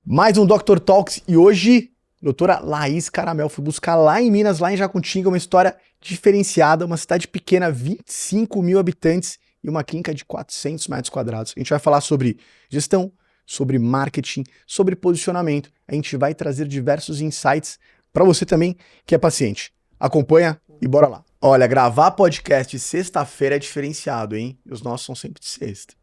Mais um Dr. Talks e hoje, doutora Laís Caramel, fui buscar lá em Minas, lá em Jacutinga, uma história diferenciada, uma cidade pequena, 25 mil habitantes e uma clínica de 400 metros quadrados. A gente vai falar sobre gestão, sobre marketing, sobre posicionamento. A gente vai trazer diversos insights para você também que é paciente. Acompanha e bora lá. Olha, gravar podcast sexta-feira é diferenciado, hein? Os nossos são sempre de sexta.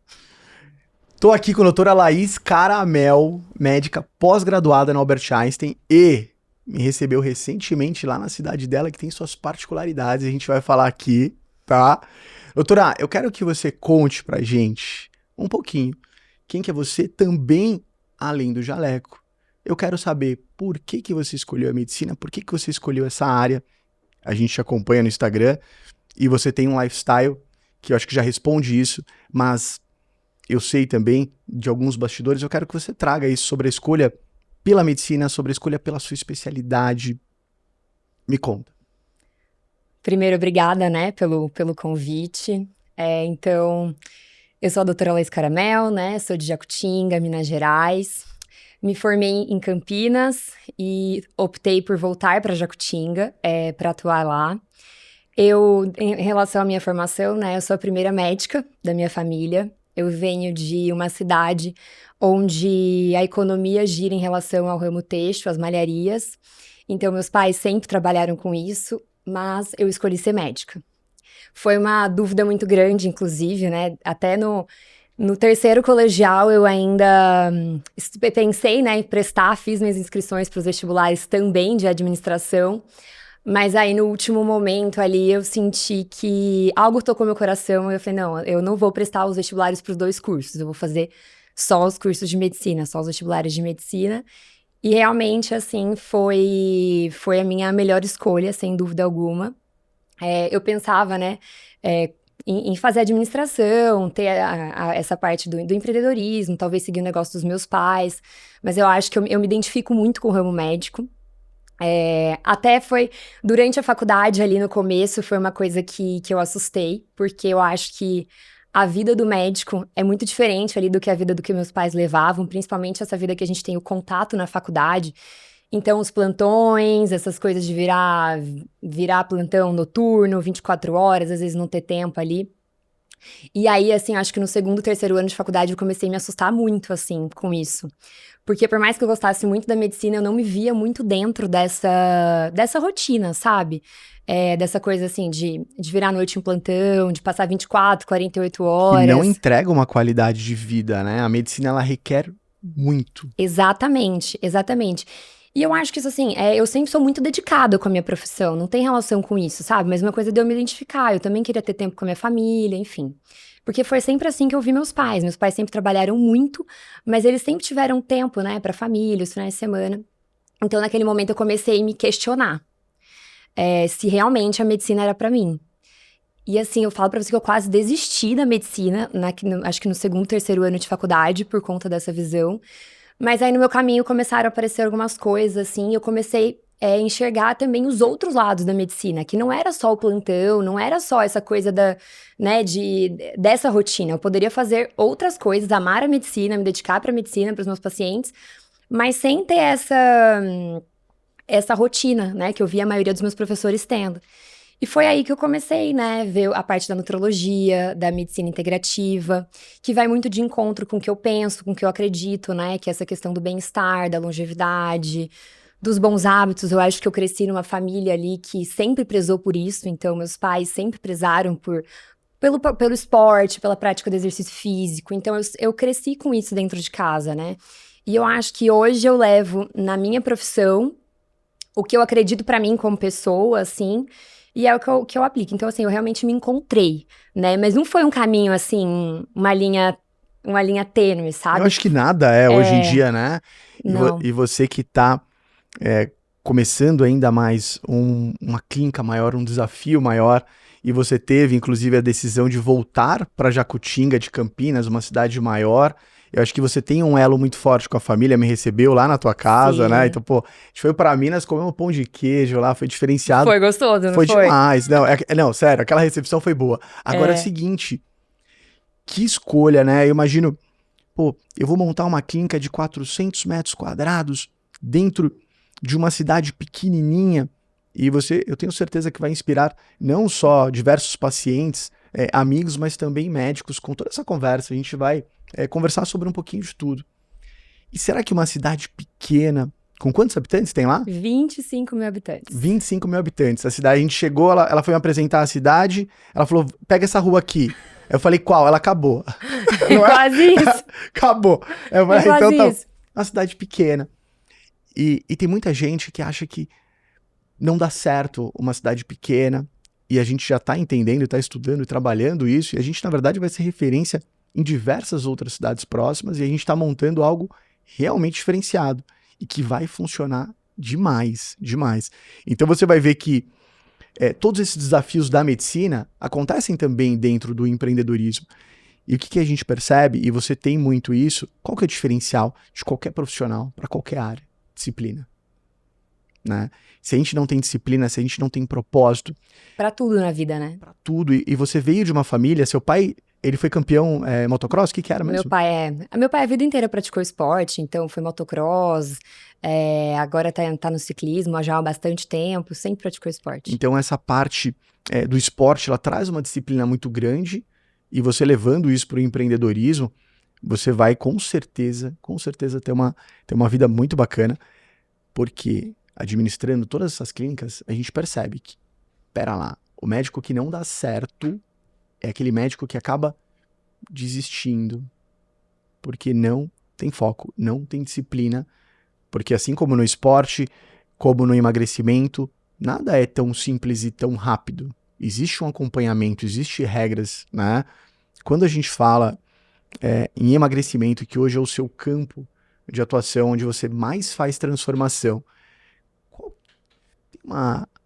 Tô aqui com a doutora Laís Caramel, médica pós-graduada na Albert Einstein e me recebeu recentemente lá na cidade dela, que tem suas particularidades, a gente vai falar aqui, tá? Doutora, eu quero que você conte pra gente um pouquinho quem que é você também, além do jaleco. Eu quero saber por que que você escolheu a medicina, por que que você escolheu essa área. A gente te acompanha no Instagram e você tem um lifestyle que eu acho que já responde isso, mas eu sei também de alguns bastidores, eu quero que você traga isso sobre a escolha pela medicina, sobre a escolha pela sua especialidade. Me conta. Primeiro, obrigada, né, pelo convite. Então, eu sou a doutora Laís Caramel, né, sou de Jacutinga, Minas Gerais. Me formei em Campinas e optei por voltar para Jacutinga, para atuar lá. Em relação à minha formação, né, eu sou a primeira médica da minha família. Eu venho de uma cidade onde a economia gira em relação ao ramo têxtil, às malharias. Então, meus pais sempre trabalharam com isso, mas eu escolhi ser médica. Foi uma dúvida muito grande, inclusive, né? Até no terceiro colegial eu ainda pensei, né, em prestar, fiz minhas inscrições para os vestibulares também de administração. Mas aí, no último momento ali, eu senti que algo tocou meu coração e eu falei, não, eu não vou prestar os vestibulares para os dois cursos, eu vou fazer só os cursos de medicina, só os vestibulares de medicina. E realmente, assim, foi a minha melhor escolha, sem dúvida alguma. Eu pensava, né, em fazer administração, ter essa parte do empreendedorismo, talvez seguir o negócio dos meus pais, mas eu acho que eu me identifico muito com o ramo médico. Até foi durante a faculdade ali no começo, foi uma coisa que eu assustei, porque eu acho que a vida do médico é muito diferente ali do que a vida do que meus pais levavam, principalmente essa vida que a gente tem o contato na faculdade. Então, os plantões, essas coisas de virar plantão noturno, 24 horas, às vezes não ter tempo ali. E aí, assim, acho que no segundo, terceiro ano de faculdade eu comecei a me assustar muito, assim, com isso. Porque por mais que eu gostasse muito da medicina, eu não me via muito dentro dessa rotina, sabe? Dessa coisa, assim, de virar à noite em plantão, de passar 24, 48 Que não horas. entrega uma qualidade de vida, né? A medicina, ela requer muito. Exatamente, exatamente. E eu acho que isso, assim, eu sempre sou muito dedicada com a minha profissão, não tem relação com isso, sabe? Mas uma coisa de eu me identificar, eu também queria ter tempo com a minha família, enfim. Porque foi sempre assim que eu vi meus pais. Meus pais sempre trabalharam muito, mas eles sempre tiveram tempo, né, pra família, os finais de semana. Então, naquele momento, eu comecei a me questionar se realmente a medicina era pra mim. E assim, eu falo pra você que eu quase desisti da medicina, acho que no segundo, terceiro ano de faculdade, por conta dessa visão. Mas aí no meu caminho começaram a aparecer algumas coisas, assim, e eu comecei a enxergar também os outros lados da medicina, que não era só o plantão, não era só essa coisa dessa rotina. Eu poderia fazer outras coisas, amar a medicina, me dedicar pra medicina, pros meus pacientes, mas sem ter essa rotina, né, que eu via a maioria dos meus professores tendo. E foi aí que eu comecei, né, ver a parte da nutrologia, da medicina integrativa, que vai muito de encontro com o que eu penso, com o que eu acredito, né, que é essa questão do bem-estar, da longevidade, dos bons hábitos. Eu acho que eu cresci numa família ali que sempre prezou por isso, então meus pais sempre prezaram pelo esporte, pela prática do exercício físico, então eu cresci com isso dentro de casa, né. E eu acho que hoje eu levo na minha profissão o que eu acredito pra mim como pessoa, assim, e é o que eu aplico. Então, assim, eu realmente me encontrei, né? Mas não foi um caminho, assim, uma linha tênue, sabe? Eu acho que nada hoje em dia, né? Não. E você que tá começando ainda mais uma clínica maior, um desafio maior, e você teve, inclusive, a decisão de voltar para Jacutinga de Campinas, uma cidade maior. Eu acho que você tem um elo muito forte com a família, me recebeu lá na tua casa, Sim. né? Então, pô, a gente foi pra Minas, comeu um pão de queijo lá, foi diferenciado. Foi gostoso, não Foi foi? demais. Não, não, sério, aquela recepção foi boa. Agora é o seguinte, que escolha, né? Eu imagino, pô, eu vou montar uma clínica de 400 metros quadrados dentro de uma cidade pequenininha, e eu tenho certeza que vai inspirar não só diversos pacientes, amigos, mas também médicos. Com toda essa conversa, a gente vai conversar sobre um pouquinho de tudo. E será que uma cidade pequena, com quantos habitantes tem lá? 25 mil habitantes. 25 mil habitantes. A cidade, a gente chegou, ela foi me apresentar a cidade, ela falou, pega essa rua aqui. Eu falei, qual? Ela acabou. Quase isso. Acabou. Eu falei, Quase então tá. isso. Uma cidade pequena. E tem muita gente que acha que não dá certo uma cidade pequena, e a gente já está entendendo, está estudando e trabalhando isso, e a gente, na verdade, vai ser referência em diversas outras cidades próximas, e a gente está montando algo realmente diferenciado, e que vai funcionar demais, demais. Então você vai ver que todos esses desafios da medicina acontecem também dentro do empreendedorismo. E o que a gente percebe, e você tem muito isso, qual que é o diferencial de qualquer profissional para qualquer área, disciplina. Né? Se a gente não tem disciplina, se a gente não tem propósito... Pra tudo na vida, né? Pra tudo. E você veio de uma família, seu pai, ele foi campeão motocross? O que era mesmo? Meu pai a vida inteira praticou esporte, então foi motocross, agora tá no ciclismo já há bastante tempo, sempre praticou esporte. Então essa parte do esporte, ela traz uma disciplina muito grande, e você levando isso para o empreendedorismo, você vai com certeza ter uma vida muito bacana, porque administrando todas essas clínicas, a gente percebe que, pera lá, o médico que não dá certo é aquele médico que acaba desistindo, porque não tem foco, não tem disciplina, porque assim como no esporte, como no emagrecimento, nada é tão simples e tão rápido. Existe um acompanhamento, existem regras, né? Quando a gente fala em emagrecimento, que hoje é o seu campo de atuação, onde você mais faz transformação, tem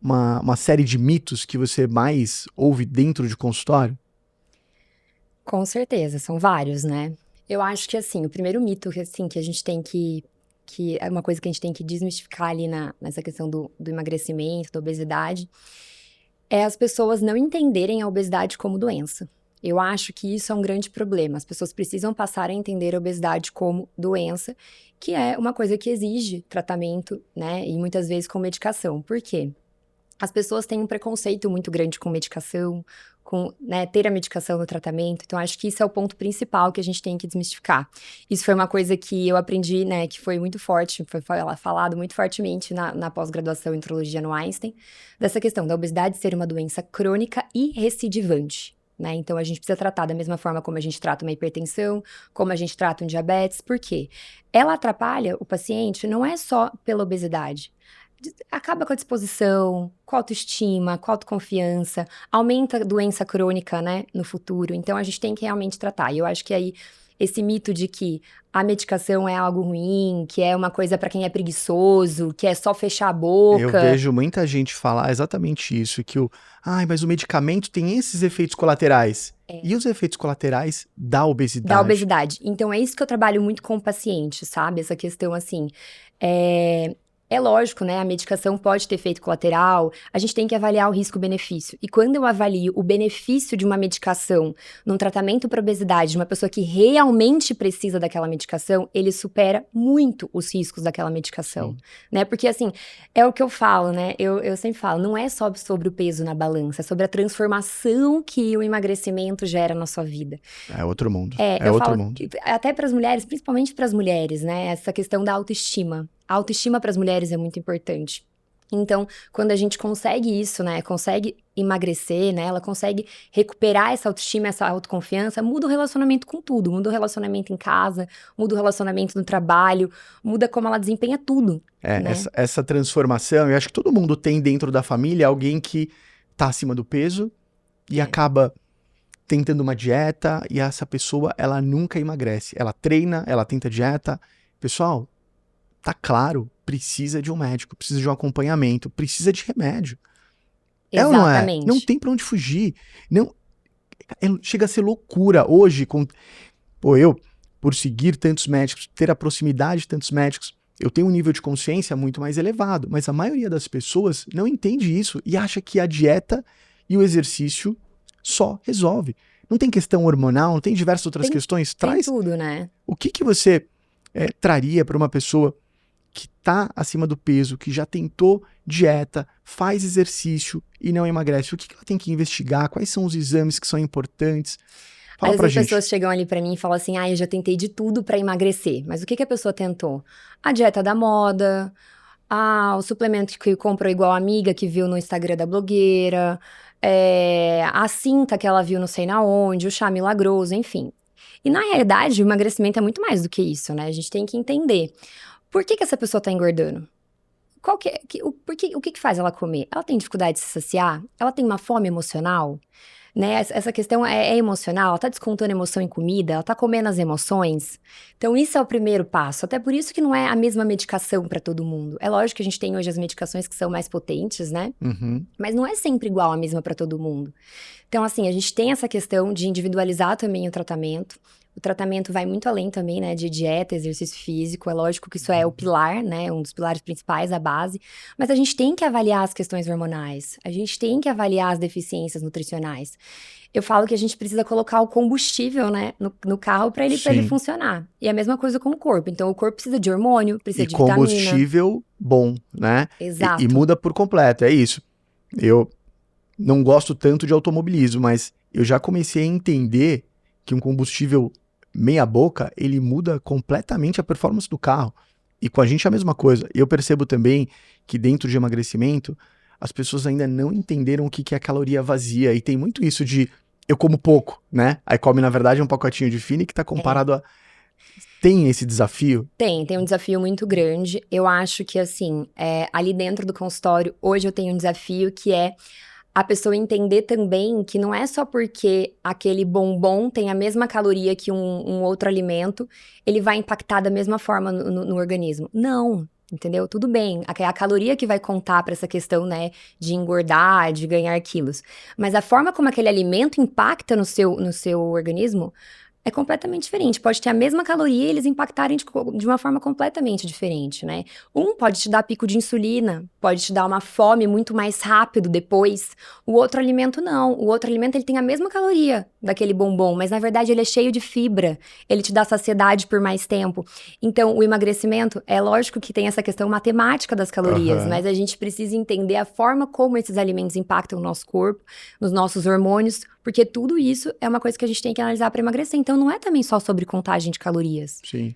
uma série de mitos que você mais ouve dentro de consultório? Com certeza, são vários, né? Eu acho que, assim, o primeiro mito que a gente tem que é uma coisa que a gente tem que desmistificar ali nessa questão do emagrecimento, da obesidade, é as pessoas não entenderem a obesidade como doença. Eu acho que isso é um grande problema. As pessoas precisam passar a entender a obesidade como doença, que é uma coisa que exige tratamento, né? E muitas vezes com medicação. Por quê? As pessoas têm um preconceito muito grande com medicação, com ter a medicação no tratamento. Então, acho que isso é o ponto principal que a gente tem que desmistificar. Isso foi uma coisa que eu aprendi, né, que foi muito forte, foi falado muito fortemente na pós-graduação em Neurologia no Einstein, dessa questão da obesidade ser uma doença crônica e recidivante. Né? Então, a gente precisa tratar da mesma forma como a gente trata uma hipertensão, como a gente trata um diabetes. Por quê? Ela atrapalha o paciente não é só pela obesidade. Acaba com a disposição, com a autoestima, com a autoconfiança, aumenta a doença crônica, né, no futuro. Então, a gente tem que realmente tratar. E eu acho que aí, esse mito de que a medicação é algo ruim, que é uma coisa para quem é preguiçoso, que é só fechar a boca. Eu vejo muita gente falar exatamente isso, que mas o medicamento tem esses efeitos colaterais. E os efeitos colaterais da obesidade? Da obesidade. Então, é isso que eu trabalho muito com o paciente, sabe? Essa questão, assim, é lógico, né? A medicação pode ter efeito colateral, a gente tem que avaliar o risco-benefício. E quando eu avalio o benefício de uma medicação num tratamento para obesidade de uma pessoa que realmente precisa daquela medicação, ele supera muito os riscos daquela medicação, né? Porque, assim, é o que eu falo, né? Eu sempre falo, não é só sobre o peso na balança, é sobre a transformação que o emagrecimento gera na sua vida. É outro mundo. Eu outro falo, mundo. Até para as mulheres, principalmente para as mulheres, né? Essa questão da autoestima. A autoestima para as mulheres é muito importante. Então, quando a gente consegue isso, né, consegue emagrecer, né, ela consegue recuperar essa autoestima, essa autoconfiança, muda o relacionamento com tudo, muda o relacionamento em casa, muda o relacionamento no trabalho, muda como ela desempenha tudo. Né? Essa transformação, eu acho que todo mundo tem dentro da família alguém que tá acima do peso e acaba tentando uma dieta, e essa pessoa, ela nunca emagrece. Ela treina, ela tenta dieta. Pessoal, tá claro, precisa de um médico, precisa de um acompanhamento, precisa de remédio. Exatamente. Não tem pra onde fugir. Não, chega a ser loucura hoje. Eu, por seguir tantos médicos, ter a proximidade de tantos médicos, eu tenho um nível de consciência muito mais elevado, mas a maioria das pessoas não entende isso e acha que a dieta e o exercício só resolve. Não tem questão hormonal, não tem diversas outras questões? Tem tudo, né? O que você traria para uma pessoa que está acima do peso, que já tentou dieta, faz exercício e não emagrece? O que ela tem que investigar? Quais são os exames que são importantes? Fala Às pra vezes as gente. pessoas chegam ali pra mim e falam assim, eu já tentei de tudo pra emagrecer. Mas o que a pessoa tentou? A dieta da moda, o suplemento que comprou igual a amiga que viu no Instagram da blogueira, a cinta que ela viu não sei na onde, o chá milagroso, enfim. E na realidade, o emagrecimento é muito mais do que isso, né? A gente tem que entender por que essa pessoa tá engordando. O que faz ela comer? Ela tem dificuldade de se saciar? Ela tem uma fome emocional? Né? Essa questão é emocional, ela tá descontando emoção em comida, ela tá comendo as emoções. Então, isso é o primeiro passo. Até por isso que não é a mesma medicação para todo mundo. É lógico que a gente tem hoje as medicações que são mais potentes, né? Uhum. Mas não é sempre igual a mesma para todo mundo. Então, assim, a gente tem essa questão de individualizar também o tratamento. O tratamento vai muito além também, né, de dieta, exercício físico. É lógico que isso é o pilar, né, um dos pilares principais, a base. Mas a gente tem que avaliar as questões hormonais. A gente tem que avaliar as deficiências nutricionais. Eu falo que a gente precisa colocar o combustível, né, no carro para ele funcionar. E a mesma coisa com o corpo. Então, o corpo precisa de hormônio, precisa de vitamina. E combustível bom, né? Exato. E muda por completo, é isso. Eu não gosto tanto de automobilismo, mas eu já comecei a entender que um combustível meia boca, ele muda completamente a performance do carro. E com a gente é a mesma coisa. Eu percebo também que dentro de emagrecimento, as pessoas ainda não entenderam o que é caloria vazia. E tem muito isso de eu como pouco, né? Aí come, na verdade, um pacotinho de fine que tá comparado a... Tem esse desafio? Tem um desafio muito grande. Eu acho que, assim, ali dentro do consultório, hoje eu tenho um desafio que é a pessoa entender também que não é só porque aquele bombom tem a mesma caloria que um outro alimento, ele vai impactar da mesma forma no organismo. Não, entendeu? Tudo bem, é a caloria que vai contar para essa questão, né, de engordar, de ganhar quilos. Mas a forma como aquele alimento impacta no seu organismo é completamente diferente. Pode ter a mesma caloria e eles impactarem de uma forma completamente diferente, né? Um pode te dar pico de insulina, pode te dar uma fome muito mais rápido depois. O outro alimento não. O outro alimento ele tem a mesma caloria daquele bombom, mas na verdade ele é cheio de fibra. Ele te dá saciedade por mais tempo. Então, o emagrecimento, é lógico que tem essa questão matemática das calorias, mas a gente precisa entender a forma como esses alimentos impactam o nosso corpo, nos nossos hormônios, porque tudo isso é uma coisa que a gente tem que analisar para emagrecer. Então, não é também só sobre contagem de calorias. Sim.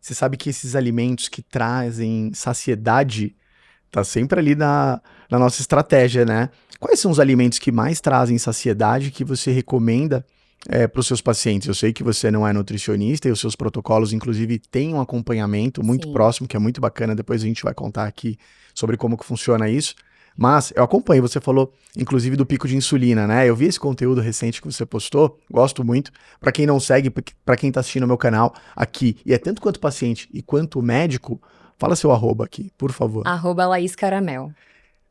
Você sabe que esses alimentos que trazem saciedade tá sempre ali na nossa estratégia, né? Quais são os alimentos que mais trazem saciedade que você recomenda para os seus pacientes? Eu sei que você não é nutricionista e os seus protocolos, inclusive, têm um acompanhamento muito próximo, que é muito bacana. Depois a gente vai contar aqui sobre como que funciona isso. Mas eu acompanho, você falou, inclusive, do pico de insulina, né? Eu vi esse conteúdo recente que você postou, gosto muito. Para quem não segue, para quem tá assistindo o meu canal aqui, e é tanto quanto paciente e quanto médico, fala seu @, aqui, por favor. @Laís Caramel.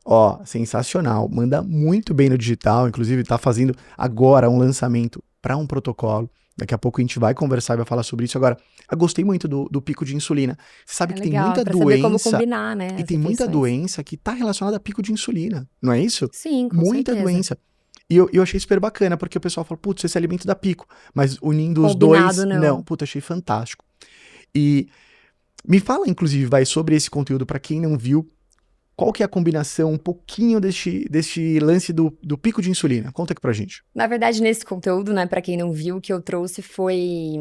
Ó, sensacional, manda muito bem no digital, inclusive tá fazendo agora um lançamento para um protocolo. Daqui a pouco a gente vai conversar e vai falar sobre isso. Agora, eu gostei muito do pico de insulina. Você sabe que legal, tem muita pra doença... saber como combinar, né, E as tem muita refeições. doença que tá relacionada a pico de insulina, não é isso? Sim, com Muita certeza. doença. E eu achei super bacana, porque o pessoal fala, putz, esse alimento dá pico. Mas unindo os Combinado, dois, não. puta, achei fantástico. E me fala, inclusive, vai, sobre esse conteúdo, para quem não viu, qual que é a combinação, um pouquinho deste lance do pico de insulina? Conta aqui pra gente. Na verdade, nesse conteúdo, né, pra quem não viu, o que eu trouxe foi...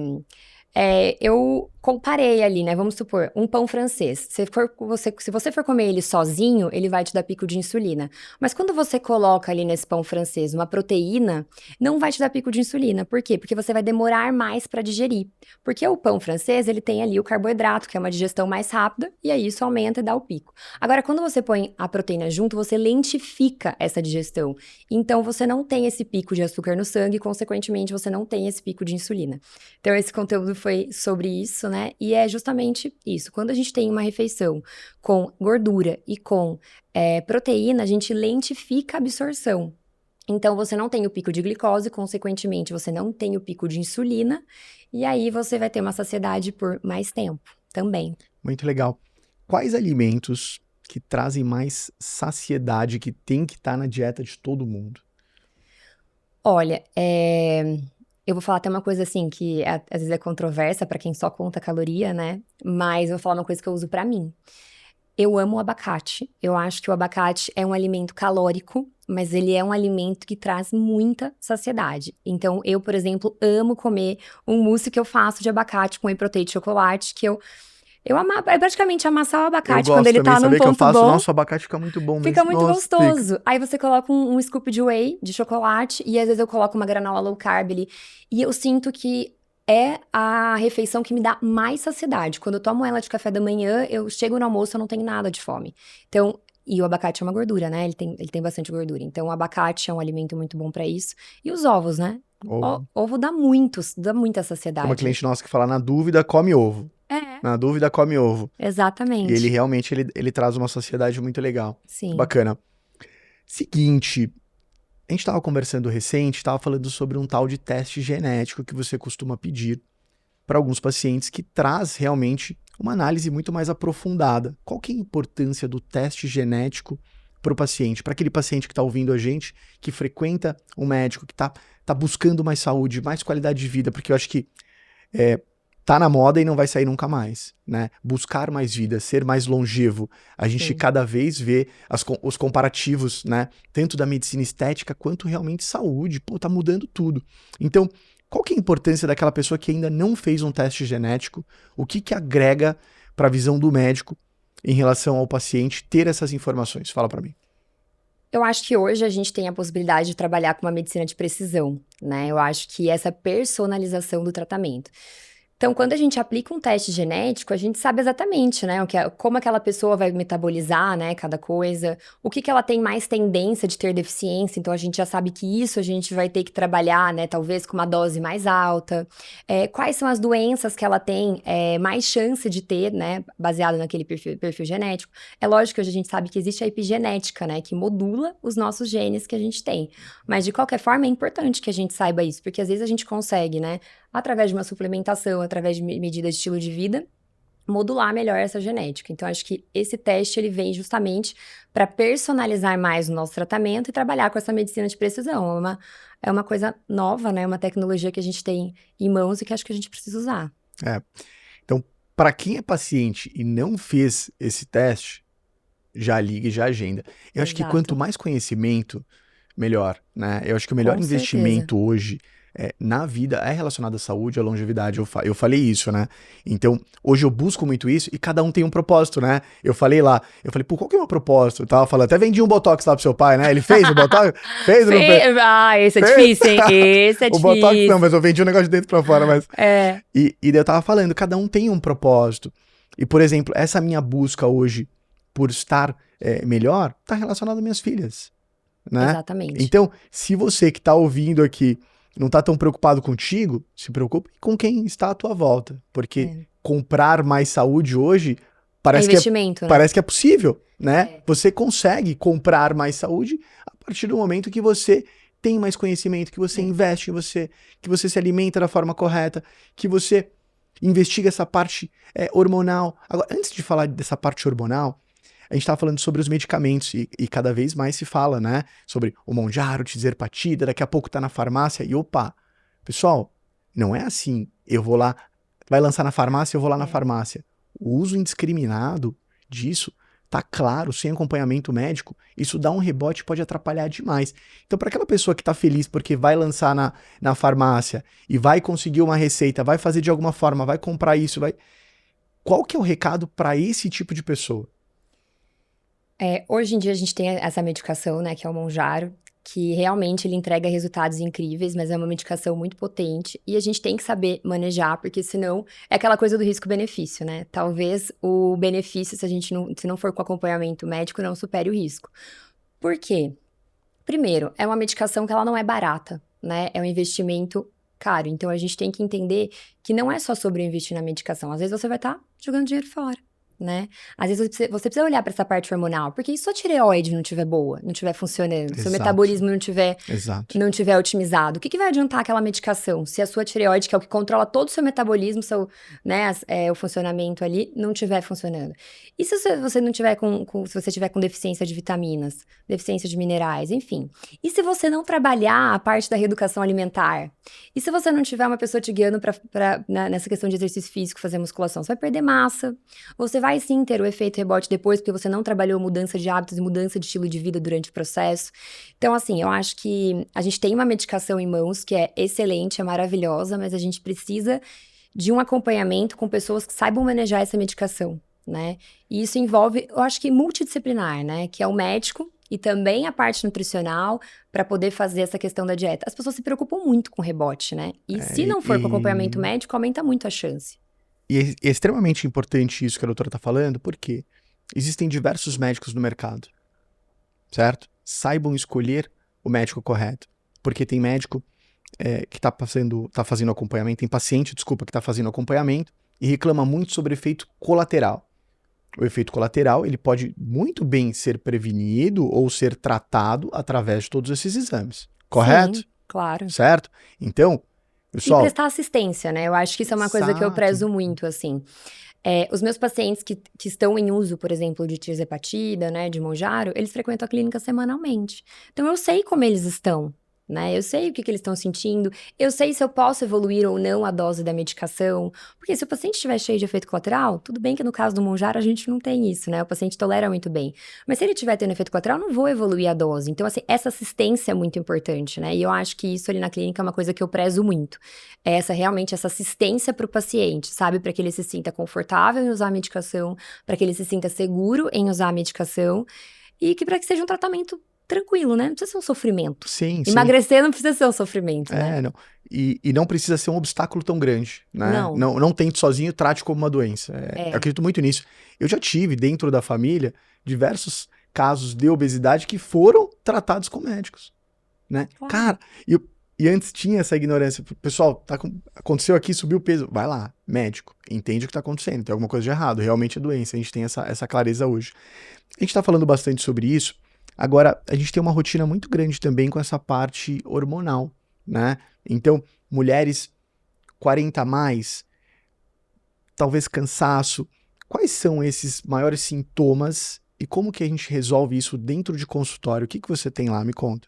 eu comparei ali, né? Vamos supor, um pão francês. Se você for comer ele sozinho, ele vai te dar pico de insulina. Mas quando você coloca ali nesse pão francês uma proteína, não vai te dar pico de insulina. Por quê? Porque você vai demorar mais para digerir. Porque o pão francês, ele tem ali o carboidrato, que é uma digestão mais rápida, e aí isso aumenta e dá o pico. Agora, quando você põe a proteína junto, você lentifica essa digestão. Então, você não tem esse pico de açúcar no sangue, e, consequentemente, você não tem esse pico de insulina. Então, esse conteúdo foi sobre isso, né? E é justamente isso. Quando a gente tem uma refeição com gordura e com proteína, a gente lentifica a absorção. Então, você não tem o pico de glicose, consequentemente, você não tem o pico de insulina, e aí você vai ter uma saciedade por mais tempo também. Muito legal. Quais alimentos que trazem mais saciedade, que tem que estar na dieta de todo mundo? Olha, Eu vou falar até uma coisa assim, que às vezes é controversa pra quem só conta caloria, né? Mas eu vou falar uma coisa que eu uso pra mim. Eu amo o abacate. Eu acho que o abacate é um alimento calórico, mas ele é um alimento que traz muita saciedade. Então, eu, por exemplo, amo comer um mousse que eu faço de abacate com whey protein de chocolate, que é praticamente amassar o Eu abacate quando gosto ele também, tá num sabia que eu ponto faço? bom. Nossa, o abacate fica muito bom Fica mesmo. muito Nossa, fica. gostoso. Aí você coloca um scoop de whey, de chocolate, e às vezes eu coloco uma granola low carb ali. E eu sinto que é a refeição que me dá mais saciedade. Quando eu tomo ela de café da manhã, eu chego no almoço, eu não tenho nada de fome. Então, e o abacate é uma gordura, né? Ele tem bastante gordura. Então, o abacate é um alimento muito bom pra isso. E os ovos, né? Ovo. Ovo dá muita Tem uma saciedade. cliente nossa que fala, na dúvida, come ovo. É, Na dúvida, come ovo. E ele exatamente. realmente, ele traz uma sociedade muito legal. Muito Sim. bacana. Seguinte, a gente estava conversando recente, estava falando sobre um tal de teste genético que você costuma pedir para alguns pacientes que traz realmente uma análise muito mais aprofundada. Qual que é a importância do teste genético para o paciente? Para aquele paciente que está ouvindo a gente, que frequenta um médico, que tá buscando mais saúde, mais qualidade de vida, porque eu acho que tá na moda e não vai sair nunca mais, né? Buscar mais vida, ser mais longevo. A gente Sim. cada vez vê os comparativos, né? Tanto da medicina estética quanto realmente saúde. Pô, tá mudando tudo. Então, qual que é a importância daquela pessoa que ainda não fez um teste genético? O que que agrega para a visão do médico em relação ao paciente ter essas informações? Fala para mim. Eu acho que hoje a gente tem a possibilidade de trabalhar com uma medicina de precisão, né? Eu acho que essa personalização do tratamento. Então, quando a gente aplica um teste genético, a gente sabe exatamente, né, como aquela pessoa vai metabolizar, né, cada coisa, o que ela tem mais tendência de ter deficiência, então a gente já sabe que isso a gente vai ter que trabalhar, né, talvez com uma dose mais alta, quais são as doenças que ela tem mais chance de ter, né, baseado naquele perfil genético. É lógico que hoje a gente sabe que existe a epigenética, né, que modula os nossos genes que a gente tem, mas de qualquer forma é importante que a gente saiba isso, porque às vezes a gente consegue, né, através de uma suplementação, através de medidas de estilo de vida, modular melhor essa genética. Então, acho que esse teste ele vem justamente para personalizar mais o nosso tratamento e trabalhar com essa medicina de precisão. É uma coisa nova, né? Uma tecnologia que a gente tem em mãos e que acho que a gente precisa usar. Então, para quem é paciente e não fez esse teste, já liga e já agenda. Eu acho que quanto Exato. mais conhecimento, melhor, né? Eu acho que o melhor Com certeza. investimento hoje na vida é relacionado à saúde, à longevidade. Eu falei isso, né? Então, hoje eu busco muito isso e cada um tem um propósito, né? Eu falei, pô, qual que é o meu propósito? Eu tava falando, até vendi um Botox lá pro seu pai, né? Ele fez o Botox? Fez ou não fez? Esse é Fez? difícil, hein? Esse é O Botox não, difícil. mas eu vendi um negócio de dentro pra fora, mas... É, E daí eu tava falando, cada um tem um propósito. E, por exemplo, essa minha busca hoje por estar melhor, tá relacionada às minhas filhas, né? exatamente. Então, se você que tá ouvindo aqui não tá tão preocupado contigo, se preocupe com quem está à tua volta. Porque É, comprar mais saúde hoje parece que investimento, né? parece que é possível, né? É. Você consegue comprar mais saúde a partir do momento que você tem mais conhecimento, que você investe em você, que você se alimenta da forma correta, que você investiga essa parte hormonal. Agora, antes de falar dessa parte hormonal, a gente estava falando sobre os medicamentos e cada vez mais se fala, né? Sobre o Mounjaro, Tirzepatida, daqui a pouco tá na farmácia e opa, pessoal, não é assim. Eu vou lá, vai lançar na farmácia, eu vou lá na farmácia. O uso indiscriminado disso tá claro, sem acompanhamento médico, isso dá um rebote e pode atrapalhar demais. Então, para aquela pessoa que tá feliz porque vai lançar na farmácia e vai conseguir uma receita, vai fazer de alguma forma, vai comprar isso, qual que é o recado para esse tipo de pessoa? Hoje em dia a gente tem essa medicação, né, que é o Mounjaro, que realmente ele entrega resultados incríveis, mas é uma medicação muito potente e a gente tem que saber manejar, porque senão é aquela coisa do risco-benefício, né? Talvez o benefício, se não for com acompanhamento médico, não supere o risco. Por quê? Primeiro, é uma medicação que ela não é barata, né? É um investimento caro. Então a gente tem que entender que não é só sobre investir na medicação. Às vezes você vai estar jogando dinheiro fora. né? Às vezes você precisa olhar para essa parte hormonal, porque e se sua tireoide não estiver boa, não estiver funcionando, seu Exato. metabolismo não estiver Exato. otimizado, o que vai adiantar aquela medicação? Se a sua tireoide, que é o que controla todo o seu metabolismo, né, o funcionamento ali, não estiver funcionando. E se você não tiver se você tiver com deficiência de vitaminas, deficiência de minerais, enfim. E se você não trabalhar a parte da reeducação alimentar? E se você não tiver uma pessoa te guiando nessa questão de exercício físico, fazer musculação? Você vai perder massa. Você vai sim ter o efeito rebote depois, porque você não trabalhou mudança de hábitos e mudança de estilo de vida durante o processo. Então, assim, eu acho que a gente tem uma medicação em mãos que é excelente, é maravilhosa, mas a gente precisa de um acompanhamento com pessoas que saibam manejar essa medicação, né? E isso envolve, eu acho que multidisciplinar, né? Que é o médico e também a parte nutricional para poder fazer essa questão da dieta. As pessoas se preocupam muito com rebote, né? E se não for com acompanhamento médico, aumenta muito a chance. E é extremamente importante isso que a doutora está falando, porque existem diversos médicos no mercado, certo? Saibam escolher o médico correto. Porque tem médico que tá fazendo acompanhamento, tem paciente, desculpa, que está fazendo acompanhamento e reclama muito sobre efeito colateral. O efeito colateral, ele pode muito bem ser prevenido ou ser tratado através de todos esses exames, correto? Sim, claro. Certo? Então, pessoal... E prestar assistência, né? Eu acho que isso é uma coisa que eu prezo muito, assim. Os meus pacientes que estão em uso, por exemplo, de tirzepatida, né, de Mounjaro, eles frequentam a clínica semanalmente. Então, eu sei como eles estão, né? Eu sei o que eles estão sentindo, eu sei se eu posso evoluir ou não a dose da medicação, porque se o paciente estiver cheio de efeito colateral, tudo bem que no caso do Mounjaro a gente não tem isso, né? O paciente tolera muito bem. Mas se ele estiver tendo efeito colateral, eu não vou evoluir a dose. Então, assim, essa assistência é muito importante, né? E eu acho que isso ali na clínica é uma coisa que eu prezo muito. É realmente essa assistência para o paciente, sabe? Para que ele se sinta confortável em usar a medicação, para que ele se sinta seguro em usar a medicação e para que seja um tratamento tranquilo, né? Não precisa ser um sofrimento. Sim, Emagrecer não precisa ser um sofrimento, né? não. E não precisa ser um obstáculo tão grande, né? Não. Não tente sozinho, trate como uma doença. Eu acredito muito nisso. Eu já tive, dentro da família, diversos casos de obesidade que foram tratados com médicos, né? Claro. Cara, e antes tinha essa ignorância. Pessoal, aconteceu aqui, subiu o peso. Vai lá, médico, entende o que está acontecendo, tem alguma coisa de errado, realmente é doença. A gente tem essa clareza hoje. A gente está falando bastante sobre isso. Agora, a gente tem uma rotina muito grande também com essa parte hormonal, né? Então, mulheres 40 a mais, talvez cansaço. Quais são esses maiores sintomas e como que a gente resolve isso dentro de consultório? O que você tem lá? Me conta.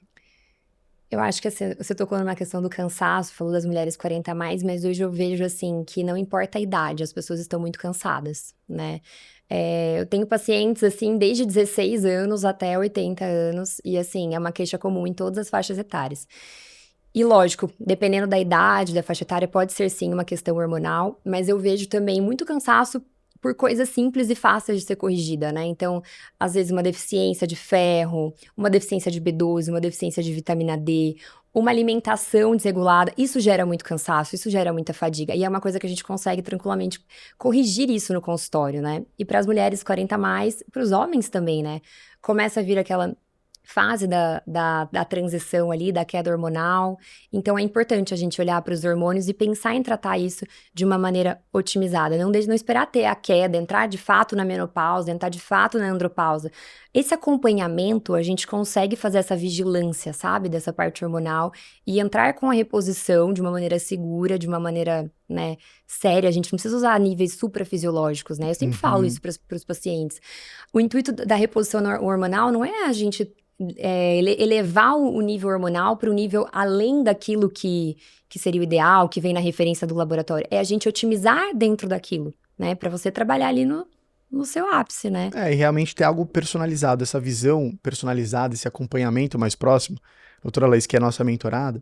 Eu acho que você tocou numa questão do cansaço, falou das mulheres 40 a mais, mas hoje eu vejo, assim, que não importa a idade, as pessoas estão muito cansadas, né? Eu tenho pacientes, assim, desde 16 anos até 80 anos, e, assim, é uma queixa comum em todas as faixas etárias. E, lógico, dependendo da idade, da faixa etária, pode ser, sim, uma questão hormonal, mas eu vejo também muito cansaço por coisas simples e fáceis de ser corrigida, né? Então, às vezes, uma deficiência de ferro, uma deficiência de B12, uma deficiência de vitamina D, uma alimentação desregulada, isso gera muito cansaço, isso gera muita fadiga. E é uma coisa que a gente consegue tranquilamente corrigir isso no consultório, né? E para as mulheres 40 a mais, para os homens também, né? Começa a vir aquela fase da transição ali, da queda hormonal. Então, é importante a gente olhar para os hormônios e pensar em tratar isso de uma maneira otimizada. Não esperar ter a queda, entrar de fato na menopausa, entrar de fato na andropausa. Esse acompanhamento, a gente consegue fazer essa vigilância, sabe, dessa parte hormonal e entrar com a reposição de uma maneira segura, de uma maneira, né, séria. A gente não precisa usar níveis suprafisiológicos, né? Eu sempre falo isso para os pacientes. O intuito da reposição hormonal não é a gente elevar o nível hormonal para o nível além daquilo que seria o ideal, que vem na referência do laboratório. É a gente otimizar dentro daquilo, né? Para você trabalhar ali no seu ápice, né? E realmente ter algo personalizado, essa visão personalizada, esse acompanhamento mais próximo. Doutora Laís, que é a nossa mentorada.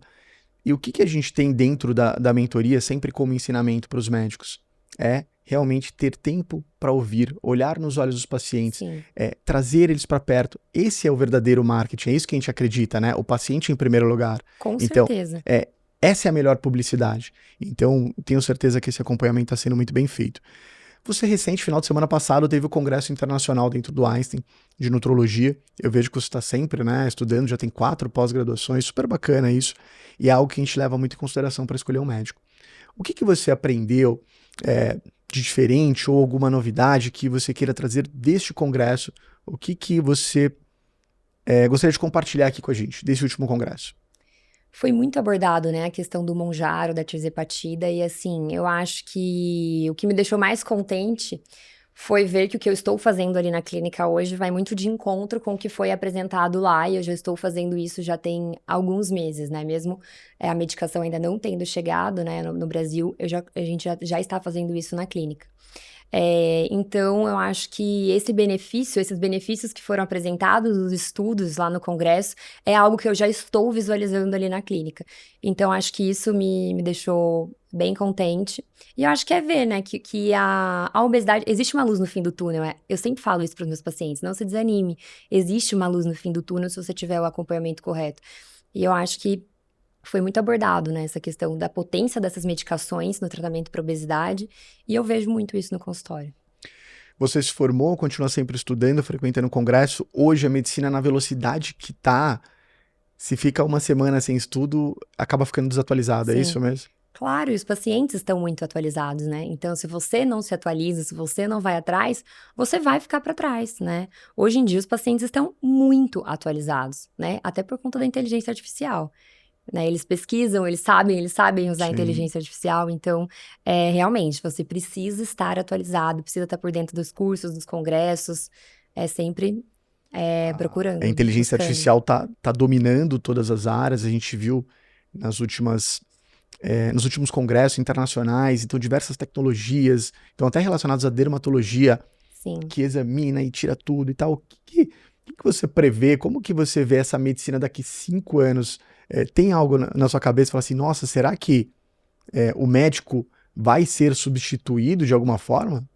E o que a gente tem dentro da mentoria, sempre como ensinamento para os médicos? É realmente ter tempo para ouvir, olhar nos olhos dos pacientes, trazer eles para perto. Esse é o verdadeiro marketing, é isso que a gente acredita, né? O paciente em primeiro lugar. Com então, certeza. Essa é a melhor publicidade. Então, tenho certeza que esse acompanhamento está sendo muito bem feito. Você recente, final de semana passado, teve o Congresso Internacional dentro do Einstein de Nutrologia. Eu vejo que você está sempre, né, estudando, já tem 4 pós-graduações, super bacana isso. E é algo que a gente leva muito em consideração para escolher um médico. O que você aprendeu de diferente ou alguma novidade que você queira trazer deste congresso? O que você gostaria de compartilhar aqui com a gente, desse último congresso? Foi muito abordado, né, a questão do Monjaro, da tirzepatida, e assim, eu acho que o que me deixou mais contente foi ver que o que eu estou fazendo ali na clínica hoje vai muito de encontro com o que foi apresentado lá, e eu já estou fazendo isso já tem alguns meses, né, mesmo a medicação ainda não tendo chegado, né, no Brasil, a gente já está fazendo isso na clínica. Então, eu acho que esses benefícios que foram apresentados, os estudos lá no congresso, é algo que eu já estou visualizando ali na clínica. Então, acho que isso me deixou bem contente. E eu acho que é ver, né, que a obesidade... Existe uma luz no fim do túnel, eu sempre falo isso para os meus pacientes, não se desanime. Existe uma luz no fim do túnel se você tiver o acompanhamento correto. E eu acho que foi muito abordado, né, essa questão da potência dessas medicações no tratamento para obesidade, e eu vejo muito isso no consultório. Você se formou, continua sempre estudando, frequentando o congresso. Hoje a medicina na velocidade que tá, se fica uma semana sem estudo, acaba ficando desatualizado, é isso mesmo? Claro, e os pacientes estão muito atualizados, né? Então, se você não se atualiza, se você não vai atrás, você vai ficar para trás, né? Hoje em dia, os pacientes estão muito atualizados, né? Até por conta da inteligência artificial. Né, eles pesquisam, eles sabem usar a inteligência artificial, então, realmente, você precisa estar atualizado, precisa estar por dentro dos cursos, dos congressos, sempre procurando. A inteligência artificial tá dominando todas as áreas, a gente viu nos últimos congressos internacionais, então diversas tecnologias, então até relacionadas à dermatologia, Sim. Que examina e tira tudo e tal. O que você prevê, como que você vê essa medicina daqui 5 anos? Tem algo na sua cabeça, fala assim, nossa, será que o médico vai ser substituído de alguma forma?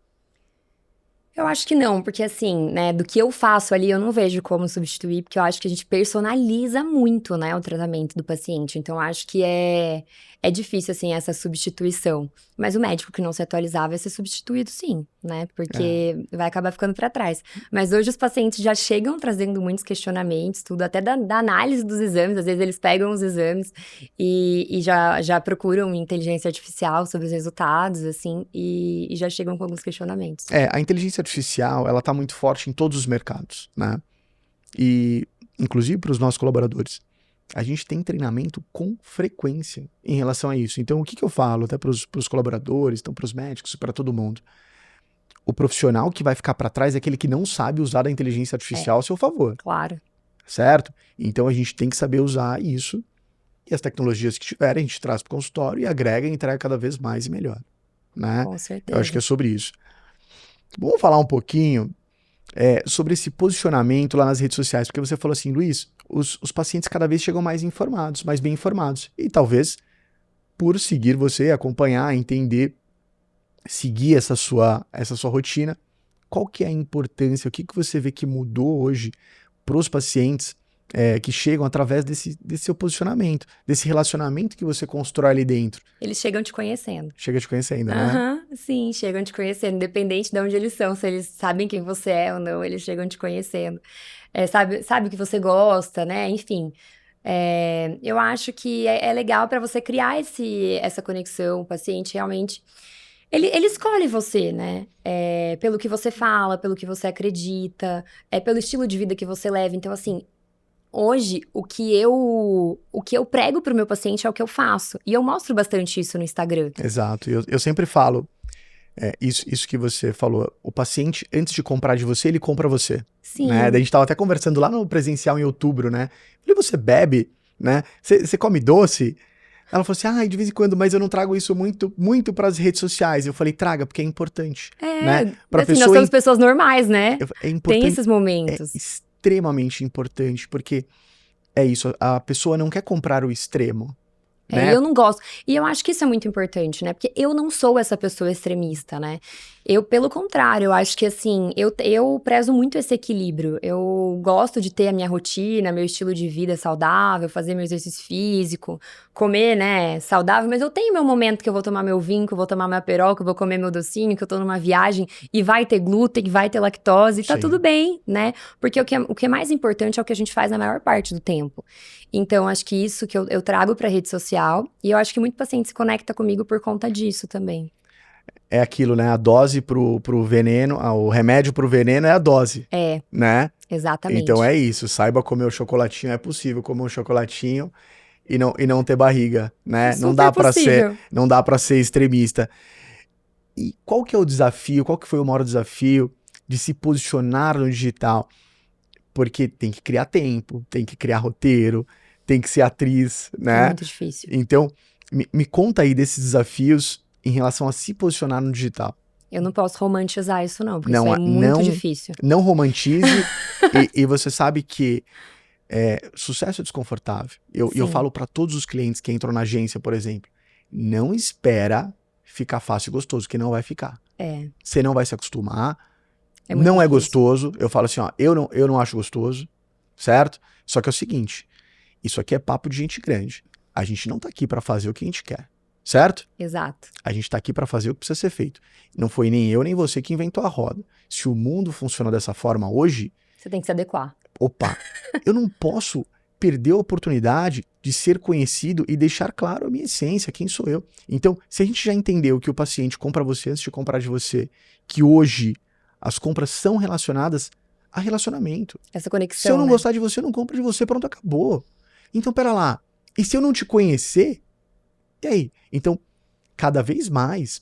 Eu acho que não, porque assim, né, do que eu faço ali, eu não vejo como substituir, porque eu acho que a gente personaliza muito, né, o tratamento do paciente. Então, eu acho que é difícil, assim, essa substituição. Mas o médico que não se atualizar vai ser substituído, sim, né, porque vai acabar ficando para trás. Mas hoje os pacientes já chegam trazendo muitos questionamentos, tudo, até da análise dos exames. Às vezes eles pegam os exames e já procuram inteligência artificial sobre os resultados, assim, e já chegam com alguns questionamentos. A inteligência artificial, ela tá muito forte em todos os mercados, né? E, inclusive para os nossos colaboradores, a gente tem treinamento com frequência em relação a isso. Então, o que eu falo até para os colaboradores, então para os médicos, para todo mundo? O profissional que vai ficar para trás é aquele que não sabe usar a inteligência artificial ao seu favor. Claro. Certo? Então, a gente tem que saber usar isso e as tecnologias que tiverem, a gente traz para o consultório e agrega e entrega cada vez mais e melhor. Né? Com certeza. Eu acho que é sobre isso. Vamos falar um pouquinho sobre esse posicionamento lá nas redes sociais, porque você falou assim, Luiz, os pacientes cada vez chegam mais informados, mais bem informados, e talvez por seguir você, acompanhar, entender, seguir essa sua rotina, qual que é a importância, o que você vê que mudou hoje para os pacientes que chegam através desse seu posicionamento, desse relacionamento que você constrói ali dentro. Eles chegam te conhecendo. Chega te conhecendo, né? Sim, chegam te conhecendo, independente de onde eles são, se eles sabem quem você é ou não, eles chegam te conhecendo. Sabe o que você gosta, né? Enfim, eu acho que é legal para você criar essa conexão, o paciente realmente... Ele escolhe você, né? Pelo que você fala, pelo que você acredita, pelo estilo de vida que você leva. Então, assim... Hoje, o que eu prego pro meu paciente é o que eu faço. E eu mostro bastante isso no Instagram. Exato. Eu sempre falo, isso que você falou, o paciente, antes de comprar de você, ele compra você. Sim. Né? Daí a gente tava até conversando lá no presencial em outubro, né? Eu falei, você bebe, né? Você come doce? Ela falou assim, de vez em quando, mas eu não trago isso muito para as redes sociais. Eu falei, traga, porque é importante. Né? Pra assim, nós somos pessoas normais, né? É importante. Tem esses momentos. Extremamente importante, porque é isso, a pessoa não quer comprar o extremo. Né? Eu não gosto. E eu acho que isso é muito importante, né? Porque eu não sou essa pessoa extremista, né? Eu, pelo contrário, eu acho que, assim, eu prezo muito esse equilíbrio. Eu gosto de ter a minha rotina, meu estilo de vida saudável, fazer meu exercício físico, comer, né, saudável. Mas eu tenho meu momento que eu vou tomar meu vinho, que eu vou tomar minha peroca, que eu vou comer meu docinho, que eu tô numa viagem e vai ter glúten, vai ter lactose, tá tudo bem, né? Porque o que é mais importante é o que a gente faz na maior parte do tempo. Então, acho que isso que eu trago pra rede social, e eu acho que muito paciente se conecta comigo por conta disso também. é aquilo, né? A dose pro veneno, o remédio pro veneno é a dose, né? Exatamente. Então é isso, saiba comer o chocolatinho, é possível comer um chocolatinho e não ter barriga, né? Não dá pra ser extremista. E qual que é o desafio, qual que foi o maior desafio de se posicionar no digital? Porque tem que criar tempo, tem que criar roteiro, tem que ser atriz, né? É muito difícil. Então, me conta aí desses desafios em relação a se posicionar no digital. Eu não posso romantizar isso não, porque isso é muito difícil. Não romantize, e você sabe que sucesso é desconfortável. Eu falo para todos os clientes que entram na agência, por exemplo, não espera ficar fácil e gostoso, que não vai ficar. Você não vai se acostumar, não é gostoso. Eu falo assim, ó, eu não acho gostoso, certo? Só que é o seguinte, isso aqui é papo de gente grande. A gente não tá aqui para fazer o que a gente quer, certo? Exato. A gente tá aqui para fazer o que precisa ser feito. Não foi nem eu nem você que inventou a roda. Se o mundo funciona dessa forma hoje... Você tem que se adequar. Opa, eu não posso perder a oportunidade de ser conhecido e deixar claro a minha essência, quem sou eu. Então, se a gente já entendeu que o paciente compra você antes de comprar de você, que hoje as compras são relacionadas a relacionamento. Essa conexão, se eu não gostar de você, eu não compro de você, pronto, acabou. Então, pera lá. E se eu não te conhecer? E aí? Então, cada vez mais,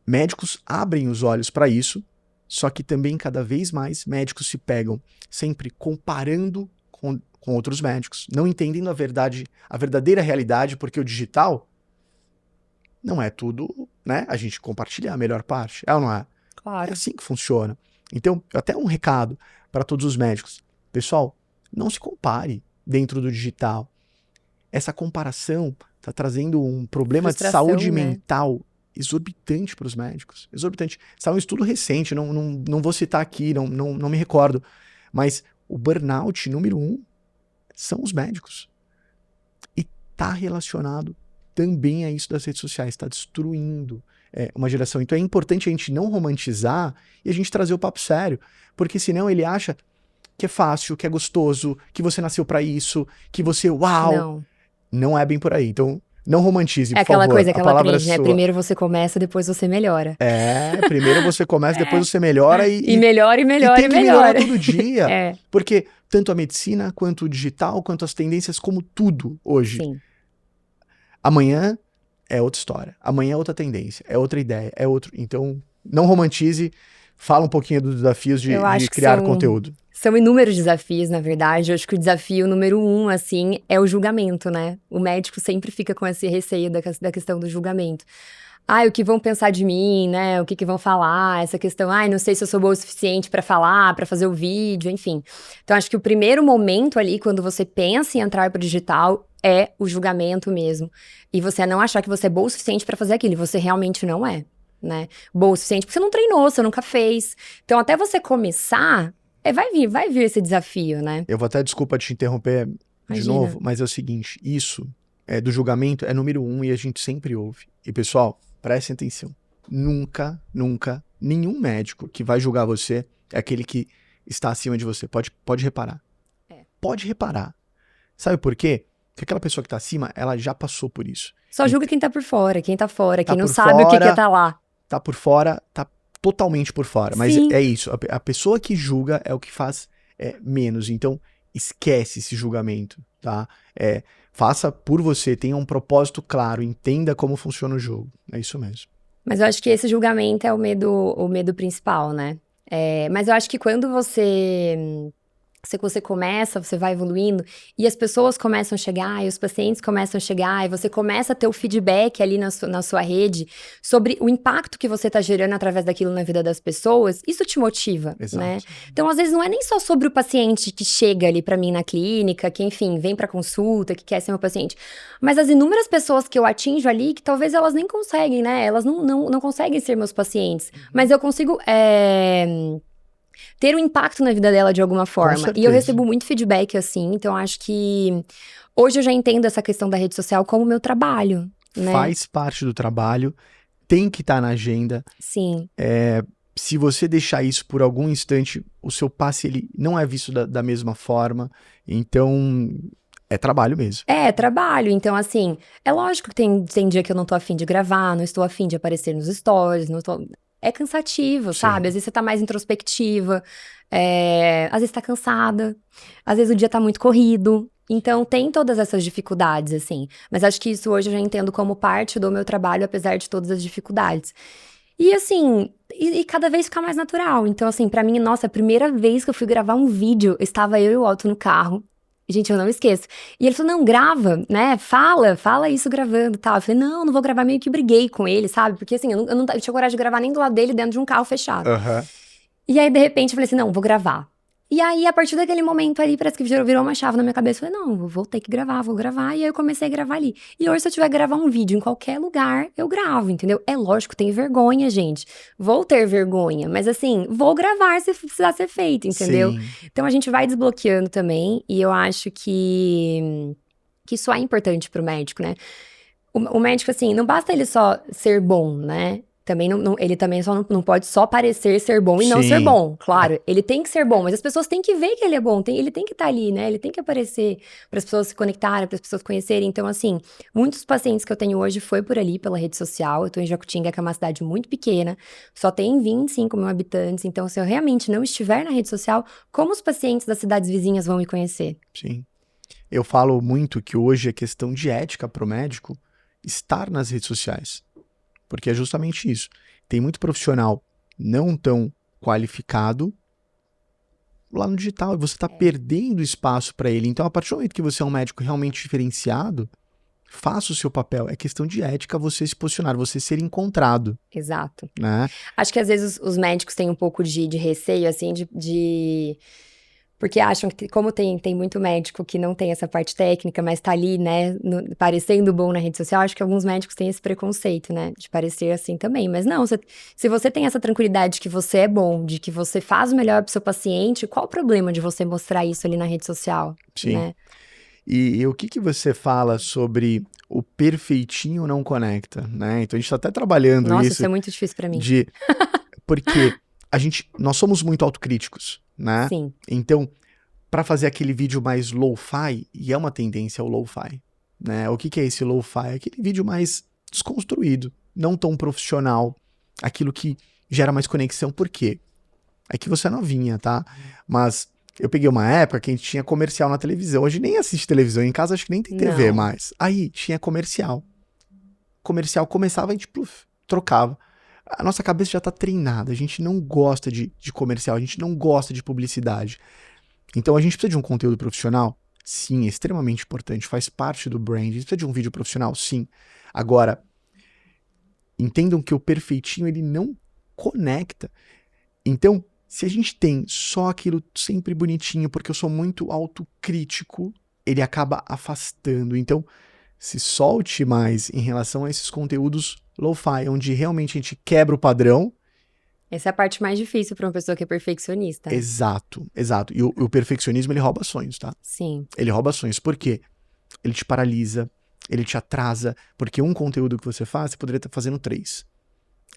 médicos abrem os olhos para isso, só que também cada vez mais médicos se pegam sempre comparando com outros médicos, não entendendo a verdadeira realidade, porque o digital não é tudo, né? A gente compartilha a melhor parte, é ou não é? Claro. É assim que funciona. Então, até um recado para todos os médicos. Pessoal, não se compare dentro do digital. Essa comparação está trazendo um problema de saúde mental exorbitante para os médicos. Exorbitante. Saiu um estudo recente, não vou citar aqui, não me recordo, mas o burnout número 1 são os médicos. E está relacionado também a isso das redes sociais, está destruindo uma geração. Então é importante a gente não romantizar e a gente trazer o papo sério, porque senão ele acha que é fácil, que é gostoso, que você nasceu para isso, que você, uau! Não é bem por aí. Então, não romantize, por favor. É aquela coisa, aquela cringe, né? Primeiro você começa, depois você melhora. Primeiro você começa, depois você melhora e melhora, e melhora, e tem que melhorar todo dia. Porque tanto a medicina, quanto o digital, quanto as tendências, como tudo hoje. Sim. Amanhã é outra história. Amanhã é outra tendência, é outra ideia, é outro. Então, não romantize. Fala um pouquinho dos desafios de criar conteúdo. São inúmeros desafios, na verdade. Eu acho que o desafio número 1, assim, é o julgamento, né? O médico sempre fica com esse receio da questão do julgamento. O que vão pensar de mim, né? O que vão falar? Essa questão, não sei se eu sou boa o suficiente para falar, para fazer o vídeo, enfim. Então, acho que o primeiro momento ali, quando você pensa em entrar para o digital, é o julgamento mesmo. E você não achar que você é boa o suficiente para fazer aquilo. E você realmente não é, né? Boa o suficiente porque você não treinou, você nunca fez. Então, até você começar... vai vir esse desafio, né? Eu vou até, desculpa te interromper de novo, mas é o seguinte, isso do julgamento é número 1 e a gente sempre ouve. E pessoal, prestem atenção, nunca, nenhum médico que vai julgar você é aquele que está acima de você, pode reparar. Pode reparar. Sabe por quê? Porque aquela pessoa que está acima, ela já passou por isso. Só julga quem tá por fora, quem tá fora, quem não sabe o que é tá lá. Tá por fora, tá totalmente por fora, mas Sim. é isso, a pessoa que julga é o que faz menos, então esquece esse julgamento, tá? Faça por você, tenha um propósito claro, entenda como funciona o jogo, é isso mesmo. Mas eu acho que esse julgamento é o medo principal, né? Mas eu acho que quando você começa, você vai evoluindo, e as pessoas começam a chegar, e os pacientes começam a chegar, e você começa a ter o feedback ali na sua rede sobre o impacto que você tá gerando através daquilo na vida das pessoas, isso te motiva, né? Então, às vezes, não é nem só sobre o paciente que chega ali pra mim na clínica, que, enfim, vem pra consulta, que quer ser meu paciente, mas as inúmeras pessoas que eu atinjo ali, que talvez elas nem conseguem, né? Elas não conseguem ser meus pacientes, mas eu consigo... ter um impacto na vida dela de alguma forma. E eu recebo muito feedback, assim, então acho que hoje eu já entendo essa questão da rede social como meu trabalho, né? Faz parte do trabalho, tem que estar na agenda. Sim. Se você deixar isso por algum instante, o seu passe ele não é visto da mesma forma. Então, É trabalho mesmo. É trabalho, então assim, é lógico que tem dia que eu não tô afim de gravar, não estou afim de aparecer nos stories, não tô... É cansativo, sabe? Às vezes você tá mais introspectiva, às vezes tá cansada, às vezes o dia tá muito corrido. Então tem todas essas dificuldades, assim. Mas acho que isso hoje eu já entendo como parte do meu trabalho, apesar de todas as dificuldades. E assim, e cada vez ficar mais natural. Então, assim, pra mim, nossa, a primeira vez que eu fui gravar um vídeo, estava eu e o Otto no carro. Gente, eu não esqueço. E ele falou, não, grava, né? Fala isso gravando e tal. Eu falei, não vou gravar, meio que briguei com ele, sabe? Porque assim, eu tinha coragem de gravar nem do lado dele, dentro de um carro fechado. Aham. E aí, de repente, eu falei assim, não, vou gravar. E aí, a partir daquele momento ali, parece que virou uma chave na minha cabeça. Eu falei, não, vou ter que gravar, vou gravar. E aí, eu comecei a gravar ali. E hoje, se eu tiver que gravar um vídeo em qualquer lugar, eu gravo, entendeu? É lógico, tem vergonha, gente. Vou ter vergonha, mas assim, vou gravar se precisar ser feito, entendeu? Sim. Então, a gente vai desbloqueando também. E eu acho que isso é importante pro médico, né? O médico, assim, não basta ele só ser bom, né? Também ele também só não pode só parecer ser bom e não ser Sim. bom. Claro, ele tem que ser bom, mas as pessoas têm que ver que ele é bom, ele tem que estar ali, né? Ele tem que aparecer para as pessoas se conectarem, para as pessoas conhecerem. Então, assim, muitos pacientes que eu tenho hoje foi por ali, pela rede social. Eu tô em Jacutinga, que é uma cidade muito pequena, só tem 25 mil habitantes. Então, se eu realmente não estiver na rede social, como os pacientes das cidades vizinhas vão me conhecer? Sim. Eu falo muito que hoje é questão de ética pro médico estar nas redes sociais. Porque é justamente isso. Tem muito profissional não tão qualificado lá no digital e você está perdendo espaço para ele. Então, a partir do momento que você é um médico realmente diferenciado, faça o seu papel. É questão de ética você se posicionar, você ser encontrado, Exato. né? Acho que às vezes os médicos têm um pouco de receio, assim, porque acham que, como tem muito médico que não tem essa parte técnica, mas tá ali, né, parecendo bom na rede social, acho que alguns médicos têm esse preconceito, né, de parecer assim também. Mas não, se você tem essa tranquilidade de que você é bom, de que você faz o melhor pro seu paciente, qual o problema de você mostrar isso ali na rede social, Sim. né? E o que você fala sobre o perfeitinho não conecta, né? Então a gente tá até trabalhando Nossa, isso isso é muito difícil pra mim. porque nós somos muito autocríticos, né? Sim. Então, para fazer aquele vídeo mais low-fi, e é uma tendência ao low-fi, né? O que é esse low-fi? É aquele vídeo mais desconstruído, não tão profissional, aquilo que gera mais conexão. Por quê? É que você é novinha, tá? Mas eu peguei uma época que a gente tinha comercial na televisão. Hoje nem assiste televisão, em casa acho que nem tem TV Não. mais. Aí tinha comercial. Comercial começava e a gente trocava. A nossa cabeça já tá treinada, a gente não gosta de comercial, a gente não gosta de publicidade. Então a gente precisa de um conteúdo profissional? Sim, é extremamente importante, faz parte do brand. A gente precisa de um vídeo profissional? Sim. Agora, entendam que o perfeitinho ele não conecta. Então, se a gente tem só aquilo sempre bonitinho, porque eu sou muito autocrítico, ele acaba afastando. Então, se solte mais em relação a esses conteúdos lo-fi, onde realmente a gente quebra o padrão. Essa é a parte mais difícil pra uma pessoa que é perfeccionista. Exato. E o perfeccionismo, ele rouba sonhos, tá? Sim. Ele rouba sonhos. Por quê? Ele te paralisa, ele te atrasa, porque um conteúdo que você faz, você poderia estar fazendo 3.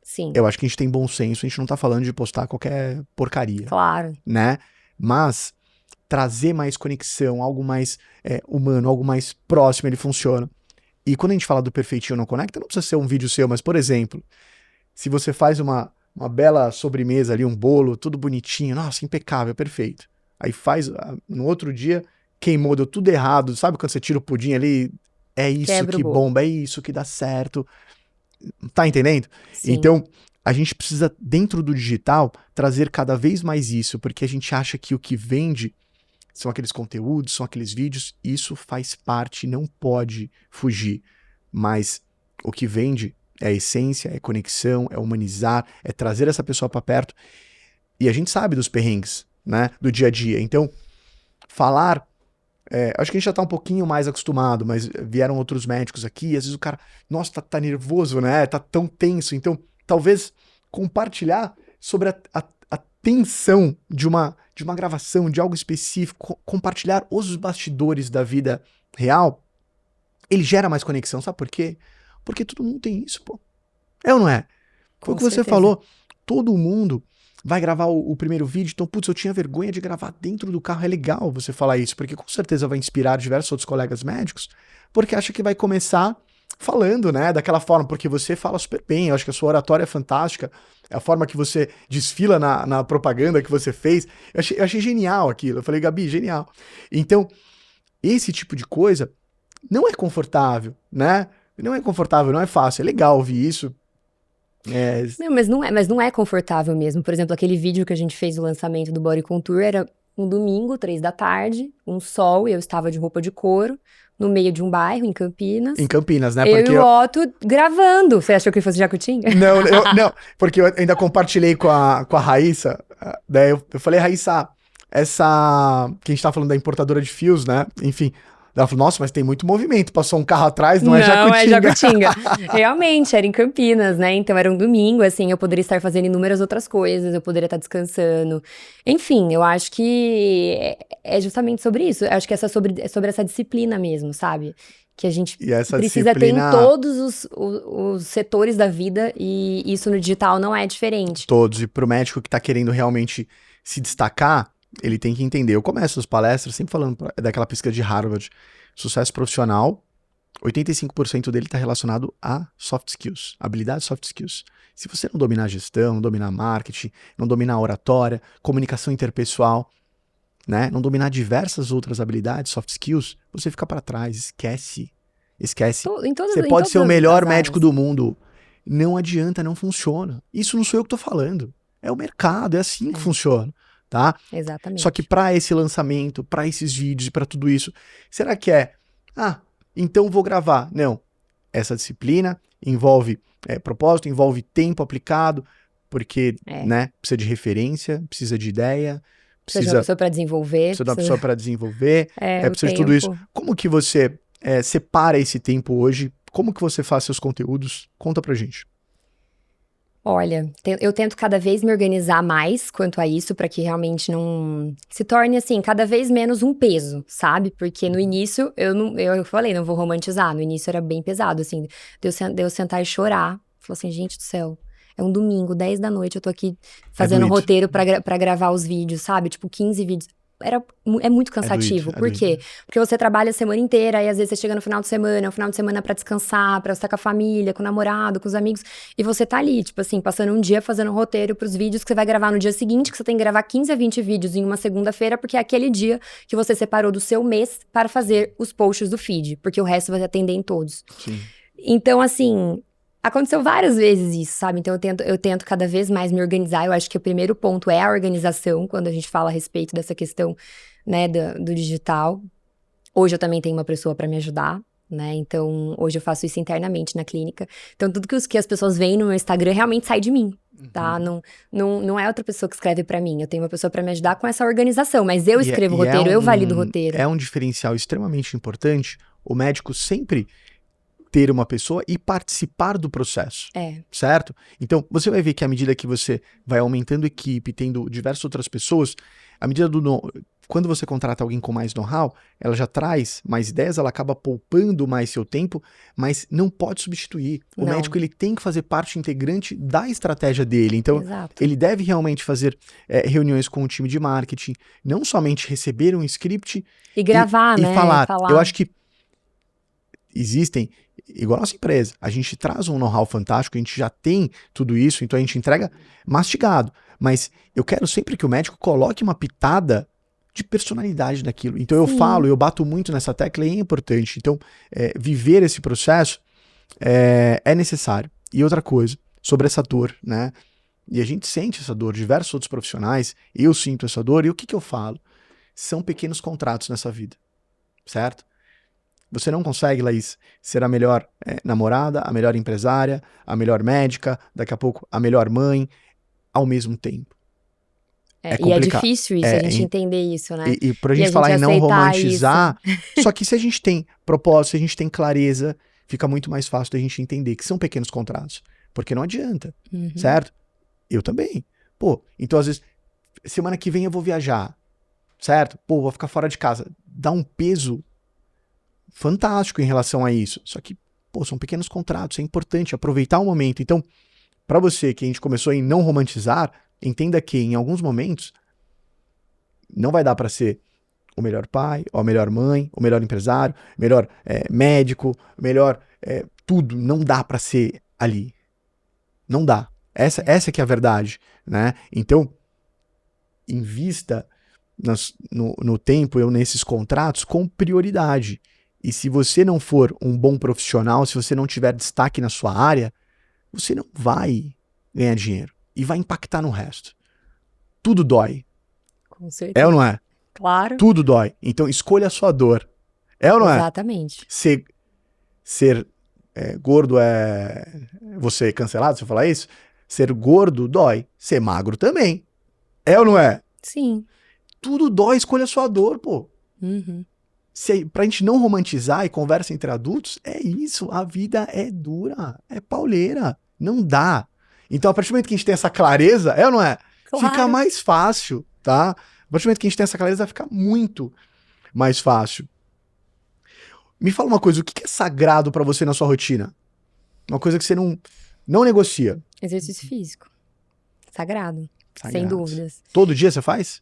Sim. Eu acho que a gente tem bom senso, a gente não tá falando de postar qualquer porcaria, Claro. né? Mas trazer mais conexão, algo mais humano, algo mais próximo, ele funciona. E quando a gente fala do perfeitinho não conecta, não precisa ser um vídeo seu, mas, por exemplo, se você faz uma bela sobremesa ali, um bolo, tudo bonitinho, nossa, impecável, perfeito. Aí faz, no outro dia, queimou, deu tudo errado, sabe quando você tira o pudim ali, é isso Quebra o que bolo. bomba, é isso que dá certo. Tá entendendo? Sim. Então, a gente precisa, dentro do digital, trazer cada vez mais isso, porque a gente acha que o que vende são aqueles conteúdos, são aqueles vídeos, isso faz parte, não pode fugir. Mas o que vende é a essência, é conexão, é humanizar, é trazer essa pessoa para perto. E a gente sabe dos perrengues, né, do dia a dia. Então, falar, acho que a gente já tá um pouquinho mais acostumado, mas vieram outros médicos aqui, e às vezes o cara, nossa, tá nervoso, né, tá tão tenso. Então, talvez compartilhar sobre a tensão de uma gravação, de algo específico, compartilhar os bastidores da vida real, ele gera mais conexão, sabe por quê? Porque todo mundo tem isso, pô. É ou não é? Foi o que você falou, todo mundo vai gravar o primeiro vídeo, então, putz, eu tinha vergonha de gravar dentro do carro. É legal você falar isso, porque com certeza vai inspirar diversos outros colegas médicos, porque acha que vai começar falando, né, daquela forma, porque você fala super bem, eu acho que a sua oratória é fantástica, a forma que você desfila na propaganda que você fez, eu achei genial aquilo, eu falei, Gabi, genial. Então, esse tipo de coisa não é confortável, né, não é confortável, não é fácil, é legal ouvir isso. Não, mas não é confortável mesmo. Por exemplo, aquele vídeo que a gente fez do lançamento do Body Contour era um domingo, 3 da tarde, um sol, e eu estava de roupa de couro, no meio de um bairro, em Campinas. Em Campinas, né? Eu e o Otto gravando. Você achou que fosse Jacutinga? Não, porque eu ainda compartilhei com a Raíssa, daí eu falei, Raíssa, essa... que a gente tá falando da importadora de fios, né? Enfim, ela falou, nossa, mas tem muito movimento, passou um carro atrás, não é Jacutinga. Não, é Jacutinga. Realmente, era em Campinas, né? Então era um domingo, assim, eu poderia estar fazendo inúmeras outras coisas, eu poderia estar descansando. Enfim, eu acho que é justamente sobre isso. Eu acho que é sobre essa disciplina mesmo, sabe? Que a gente precisa ter em todos os setores da vida, e isso no digital não é diferente. Todos, e pro médico que tá querendo realmente se destacar, ele tem que entender. Eu começo as palestras sempre falando daquela pesquisa de Harvard. Sucesso profissional, 85% dele está relacionado a soft skills, habilidades soft skills. Se você não dominar a gestão, não dominar marketing, não dominar a oratória, comunicação interpessoal, né, não dominar diversas outras habilidades, soft skills, você fica para trás, esquece. Você pode ser o melhor médico do mundo. Não adianta, não funciona. Isso não sou eu que estou falando. É o mercado, é assim que funciona. Tá? Exatamente. Só que para esse lançamento, para esses vídeos e para tudo isso, será que então vou gravar? Não. Essa disciplina envolve propósito, envolve tempo aplicado, porque né, precisa de referência, precisa de ideia, precisa de uma pessoa para desenvolver. Precisa de uma pessoa para desenvolver, precisa de tudo isso. Como que você separa esse tempo hoje? Como que você faz seus conteúdos? Conta pra gente. Olha, eu tento cada vez me organizar mais quanto a isso, para que realmente não se torne, assim, cada vez menos um peso, sabe? Porque no início, eu falei, não vou romantizar, no início era bem pesado, assim, de eu sentar e chorar. Falei assim, gente do céu, é um domingo, 10 da noite, eu tô aqui fazendo roteiro pra gravar os vídeos, sabe? Tipo, 15 vídeos. É muito cansativo. Por quê? Porque você trabalha a semana inteira, e às vezes você chega no final de semana, é um final de semana pra descansar, pra estar com a família, com o namorado, com os amigos, e você tá ali, tipo assim, passando um dia fazendo um roteiro pros vídeos que você vai gravar no dia seguinte, que você tem que gravar 15 a 20 vídeos em uma segunda-feira, porque é aquele dia que você separou do seu mês para fazer os posts do feed, porque o resto vai atender em todos. Sim. Então, assim, aconteceu várias vezes isso, sabe? Então eu tento cada vez mais me organizar. Eu acho que o primeiro ponto é a organização, quando a gente fala a respeito dessa questão, né, do digital. Hoje eu também tenho uma pessoa para me ajudar, né? Então hoje eu faço isso internamente na clínica. Então tudo que as pessoas veem no meu Instagram realmente sai de mim, tá? Não é outra pessoa que escreve para mim. Eu tenho uma pessoa para me ajudar com essa organização, mas eu escrevo o roteiro, eu valido o roteiro. É um diferencial extremamente importante. O médico sempre ter uma pessoa e participar do processo, certo? Então, você vai ver que à medida que você vai aumentando a equipe, tendo diversas outras pessoas, à medida quando você contrata alguém com mais know-how, ela já traz mais ideias, ela acaba poupando mais seu tempo, mas não pode substituir. O médico, ele tem que fazer parte integrante da estratégia dele. Então, ele deve realmente fazer reuniões com o time de marketing, não somente receber um script e gravar, né? E falar. Eu acho que existem, igual a nossa empresa, a gente traz um know-how fantástico, a gente já tem tudo isso, então a gente entrega mastigado. Mas eu quero sempre que o médico coloque uma pitada de personalidade naquilo. Então eu bato muito nessa tecla e é importante. Então, viver esse processo é necessário. E outra coisa, sobre essa dor, né? E a gente sente essa dor, diversos outros profissionais, eu sinto essa dor, e o que eu falo? São pequenos contratos nessa vida, certo? Você não consegue, Laís, ser a melhor namorada, a melhor empresária, a melhor médica, daqui a pouco a melhor mãe, ao mesmo tempo. E é difícil isso, a gente entender isso, né? E pra gente falar em não romantizar, só que se a gente tem propósito, se a gente tem clareza, fica muito mais fácil da gente entender que são pequenos contratos. Porque não adianta, certo? Eu também. Pô, então às vezes, semana que vem eu vou viajar, certo? Pô, vou ficar fora de casa. Dá um peso fantástico em relação a isso. Só que, pô, são pequenos contratos, é importante aproveitar o momento. Então, para você que a gente começou em não romantizar, entenda que em alguns momentos não vai dar para ser o melhor pai, ou a melhor mãe, o melhor empresário, o melhor médico, o melhor tudo. Não dá para ser ali. Não dá. Essa que é a verdade, né? Então, invista no tempo ou nesses contratos com prioridade. E se você não for um bom profissional, se você não tiver destaque na sua área, você não vai ganhar dinheiro. E vai impactar no resto. Tudo dói. Com certeza. É ou não é? Claro. Tudo dói. Então escolha a sua dor. É ou não é? Exatamente. Ser gordo é você cancelado se eu falar isso? Ser gordo dói. Ser magro também. É ou não é? Sim. Tudo dói, escolha a sua dor, pô. Uhum. Pra gente não romantizar e conversa entre adultos, é isso. A vida é dura, é pauleira. Não dá. Então, a partir do momento que a gente tem essa clareza, é ou não é? Claro. Fica mais fácil, tá? A partir do momento que a gente tem essa clareza, vai ficar muito mais fácil. Me fala uma coisa, o que é sagrado pra você na sua rotina? Uma coisa que você não negocia. Exercício físico. Sagrado. Sem Sagrado. dúvidas. Todo dia você faz?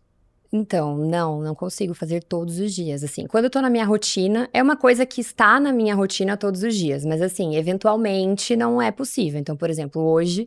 Então, não consigo fazer todos os dias, assim. Quando eu tô na minha rotina, é uma coisa que está na minha rotina todos os dias, mas assim, eventualmente não é possível. Então, por exemplo, hoje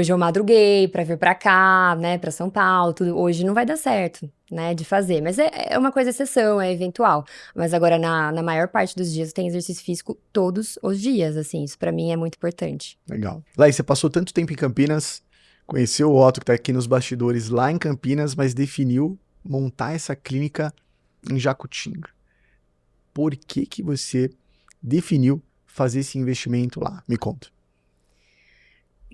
eu madruguei pra vir pra cá, né, pra São Paulo, tudo. Hoje não vai dar certo, né, de fazer, mas é uma coisa exceção, é eventual. Mas agora, na maior parte dos dias, tem exercício físico todos os dias, assim, isso pra mim é muito importante. Legal. Laís, você passou tanto tempo em Campinas, conheceu o Otto que tá aqui nos bastidores lá em Campinas, mas definiu montar essa clínica em Jacutinga. Por que você definiu fazer esse investimento lá? Me conta.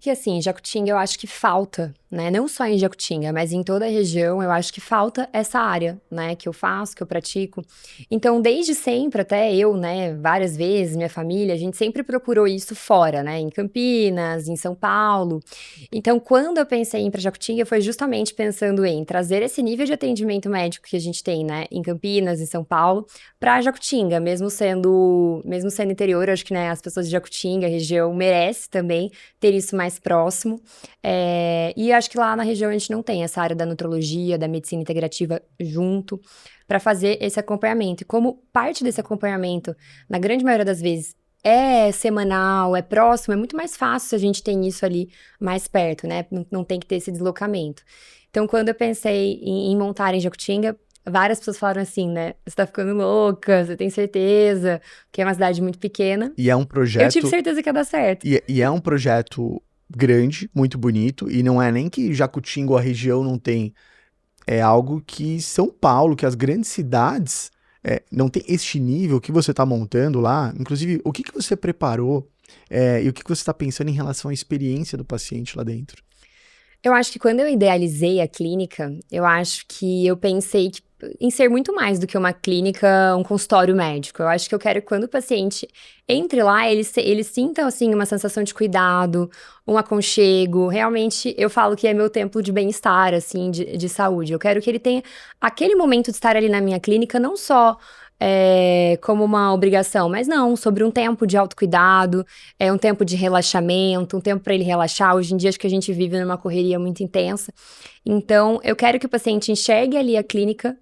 Que assim, em Jacutinga eu acho que falta, né? Não só em Jacutinga, mas em toda a região, eu acho que falta essa área, né? Que eu faço, que eu pratico. Então, desde sempre, até eu, né? Várias vezes, minha família, a gente sempre procurou isso fora, né? Em Campinas, em São Paulo. Então, quando eu pensei em ir para Jacutinga, foi justamente pensando em trazer esse nível de atendimento médico que a gente tem, né? Em Campinas, em São Paulo, para Jacutinga, mesmo sendo interior, eu acho que, né? As pessoas de Jacutinga, a região, merece também ter isso mais próximo. E acho que lá na região a gente não tem essa área da nutrologia, da medicina integrativa junto para fazer esse acompanhamento. E como parte desse acompanhamento, na grande maioria das vezes, é semanal, é próximo, é muito mais fácil se a gente tem isso ali mais perto, né? Não tem que ter esse deslocamento. Então, quando eu pensei em montar em Jacutinga, várias pessoas falaram assim, né? Você tá ficando louca, você tem certeza? Porque é uma cidade muito pequena. E é um projeto... Eu tive certeza que ia dar certo. E é um projeto grande, muito bonito, e não é nem que Jacutinga ou a região não tem, é algo que São Paulo, que as grandes cidades não tem este nível que você está montando lá. Inclusive, o que você preparou e o que você está pensando em relação à experiência do paciente lá dentro? Eu acho que quando eu idealizei a clínica, eu acho que eu pensei em ser muito mais do que uma clínica, um consultório médico. Eu acho que eu quero que quando o paciente entre lá, ele sinta, assim, uma sensação de cuidado, um aconchego. Realmente, eu falo que é meu templo de bem-estar, assim, de saúde. Eu quero que ele tenha aquele momento de estar ali na minha clínica, não só como uma obrigação, mas não, sobre um tempo de autocuidado, um tempo de relaxamento, um tempo para ele relaxar. Hoje em dia, acho que a gente vive numa correria muito intensa. Então, eu quero que o paciente enxergue ali a clínica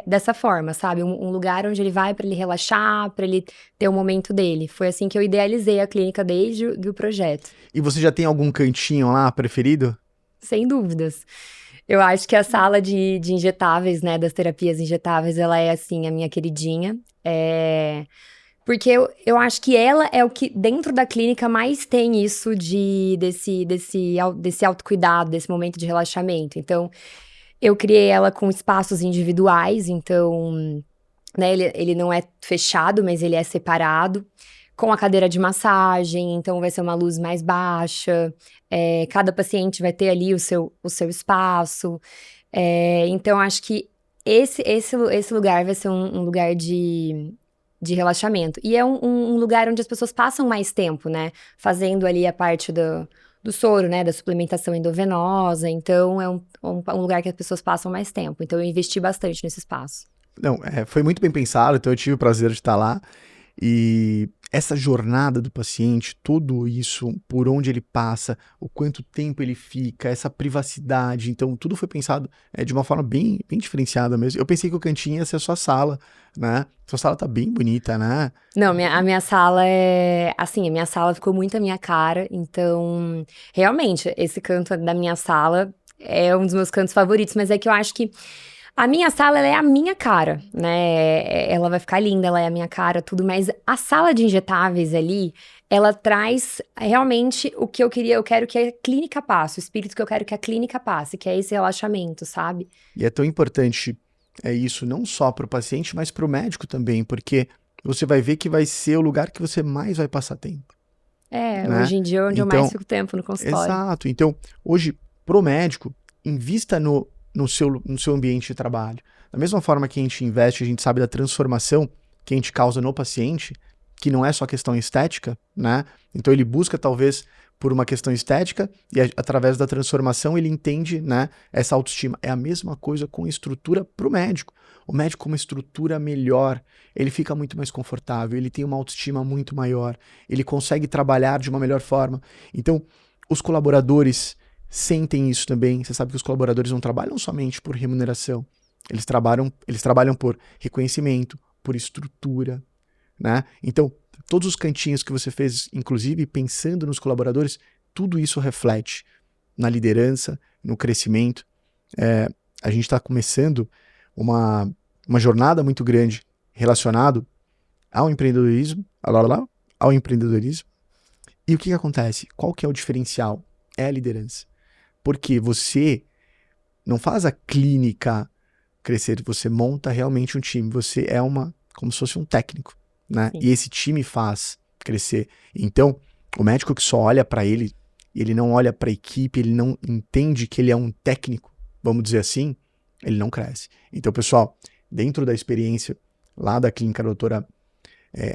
dessa forma, sabe? Um lugar onde ele vai para ele relaxar, para ele ter o momento dele. Foi assim que eu idealizei a clínica desde o projeto. E você já tem algum cantinho lá preferido? Sem dúvidas. Eu acho que a sala de injetáveis, né, das terapias injetáveis, ela é, assim, a minha queridinha. Porque eu acho que ela é o que, dentro da clínica, mais tem isso desse autocuidado, desse momento de relaxamento. Então, eu criei ela com espaços individuais, então, né, ele não é fechado, mas ele é separado. Com a cadeira de massagem, então vai ser uma luz mais baixa. Cada paciente vai ter ali o seu espaço. Então, acho que esse lugar vai ser um lugar de relaxamento. E é um lugar onde as pessoas passam mais tempo, né? Fazendo ali a parte do soro, né? Da suplementação endovenosa. Então, é um lugar que as pessoas passam mais tempo. Então, eu investi bastante nesse espaço. Não, foi muito bem pensado, então eu tive o prazer de estar lá. E essa jornada do paciente, tudo isso, por onde ele passa, o quanto tempo ele fica, essa privacidade, então tudo foi pensado de uma forma bem, bem diferenciada mesmo. Eu pensei que o cantinho ia ser a sua sala, né? Sua sala tá bem bonita, né? Não, a minha sala é. Assim, a minha sala ficou muito a minha cara. Então, realmente, esse canto da minha sala é um dos meus cantos favoritos. Mas é que eu acho que a minha sala, ela é a minha cara, né? Ela vai ficar linda, ela é a minha cara, tudo. Mas a sala de injetáveis ali, ela traz realmente o que eu queria. Eu quero que a clínica passe, o espírito que eu quero que a clínica passe, que é esse relaxamento, sabe? E é tão importante isso não só para o paciente, mas para o médico também, porque você vai ver que vai ser o lugar que você mais vai passar tempo, né? Hoje em dia é onde eu mais fico tempo no consultório. Exato. Então, hoje, pro médico, invista no seu ambiente de trabalho. Da mesma forma que a gente investe, a gente sabe da transformação que a gente causa no paciente, que não é só questão estética, né? Então ele busca talvez por uma questão estética e através da transformação ele entende, né, essa autoestima. É a mesma coisa com estrutura pro médico. O médico com uma estrutura melhor, ele fica muito mais confortável, ele tem uma autoestima muito maior, ele consegue trabalhar de uma melhor forma. Então, os colaboradores sentem isso também. Você sabe que os colaboradores não trabalham somente por remuneração. Eles trabalham por reconhecimento, por estrutura, né? Então, todos os cantinhos que você fez, inclusive pensando nos colaboradores, tudo isso reflete na liderança, no crescimento. A gente está começando uma jornada muito grande relacionado ao empreendedorismo, ao empreendedorismo. E o que acontece? Qual que é o diferencial? É a liderança. Porque você não faz a clínica crescer, você monta realmente um time. Você é como se fosse um técnico, né? Sim. E esse time faz crescer. Então, o médico que só olha para ele não olha para a equipe, ele não entende que ele é um técnico, vamos dizer assim, ele não cresce. Então, pessoal, dentro da experiência lá da clínica da doutora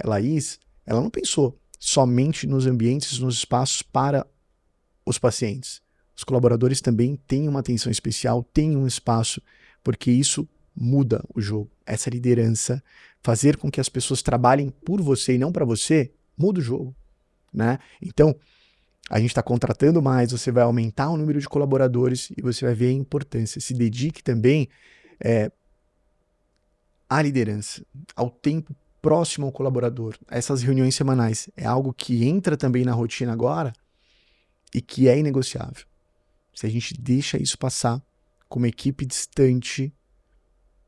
Laís, ela não pensou somente nos ambientes, nos espaços para os pacientes. Os colaboradores também têm uma atenção especial, têm um espaço, porque isso muda o jogo. Essa liderança, fazer com que as pessoas trabalhem por você e não para você, muda o jogo, né? Então, a gente está contratando mais, você vai aumentar o número de colaboradores e você vai ver a importância. Se dedique também à liderança, ao tempo próximo ao colaborador. Essas reuniões semanais é algo que entra também na rotina agora e que é inegociável. Se a gente deixa isso passar com uma equipe distante,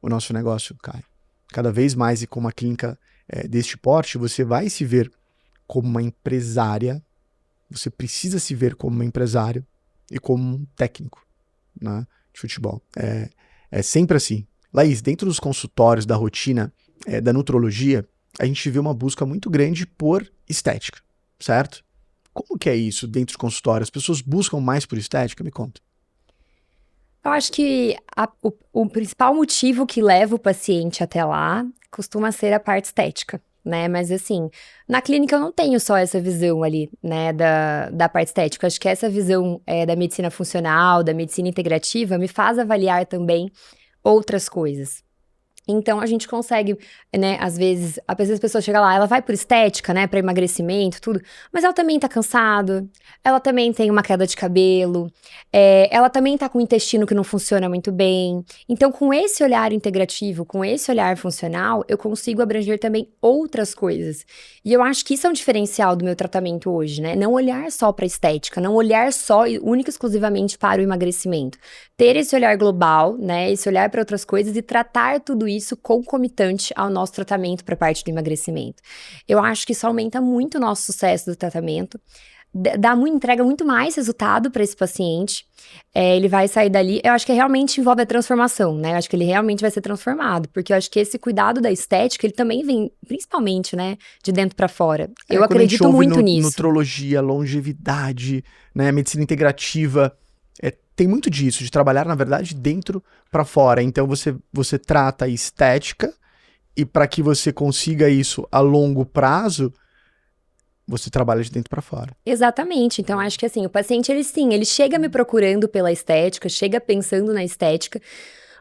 o nosso negócio cai. Cada vez mais, e com uma clínica deste porte, você vai se ver como uma empresária, você precisa se ver como uma empresária e como um técnico, né, de futebol. É sempre assim. Laís, dentro dos consultórios, da rotina da nutrologia, a gente vê uma busca muito grande por estética, certo? Como que é isso dentro dos consultórios? As pessoas buscam mais por estética? Me conta. Eu acho que o principal motivo que leva o paciente até lá costuma ser a parte estética, né? Mas assim, na clínica eu não tenho só essa visão ali, né, da parte estética. Eu acho que essa visão da medicina funcional, da medicina integrativa, me faz avaliar também outras coisas. Então, a gente consegue, né, às vezes a pessoa chega lá, ela vai por estética, né, pra emagrecimento, tudo, mas ela também tá cansada, ela também tem uma queda de cabelo, ela também tá com o intestino que não funciona muito bem. Então, com esse olhar integrativo, com esse olhar funcional, eu consigo abranger também outras coisas. E eu acho que isso é um diferencial do meu tratamento hoje, né, não olhar só pra estética, não olhar só e única e exclusivamente para o emagrecimento. Ter esse olhar global, né, esse olhar para outras coisas e tratar tudo isso concomitante ao nosso tratamento para a parte do emagrecimento. Eu acho que isso aumenta muito o nosso sucesso do tratamento, entrega muito mais resultado para esse paciente, ele vai sair dali, eu acho que realmente envolve a transformação, né, eu acho que ele realmente vai ser transformado, porque eu acho que esse cuidado da estética, ele também vem, principalmente, né, de dentro para fora. Eu acredito muito nisso. Nutrologia, longevidade, né, medicina integrativa, tem muito disso, de trabalhar, na verdade, dentro para fora. Então, você trata a estética e para que você consiga isso a longo prazo, você trabalha de dentro para fora. Exatamente. Então, acho que assim, o paciente, ele chega me procurando pela estética, chega pensando na estética,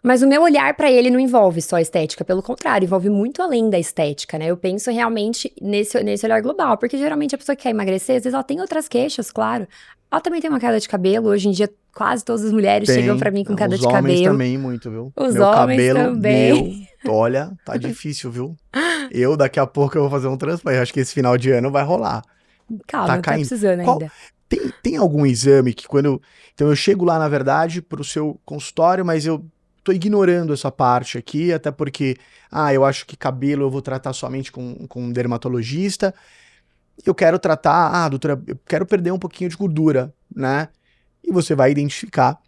Mas o meu olhar pra ele não envolve só a estética, pelo contrário, envolve muito além da estética, né? Eu penso realmente nesse olhar global, porque geralmente a pessoa que quer emagrecer, às vezes ela tem outras queixas, claro. Ela também tem uma queda de cabelo, hoje em dia quase todas as mulheres chegam pra mim com queda Os de homens cabelo. também, muito, viu? Os Meu homens cabelo, também. olha, tá difícil, viu? Daqui a pouco eu vou fazer um transplante, acho que esse final de ano vai rolar. Calma, tá caindo. precisando ainda. Tem algum exame que então eu chego lá, na verdade, pro seu consultório, mas eu tô ignorando essa parte aqui, até porque, eu acho que cabelo eu vou tratar somente com um dermatologista, eu quero tratar, doutora, eu quero perder um pouquinho de gordura, né? E você vai identificar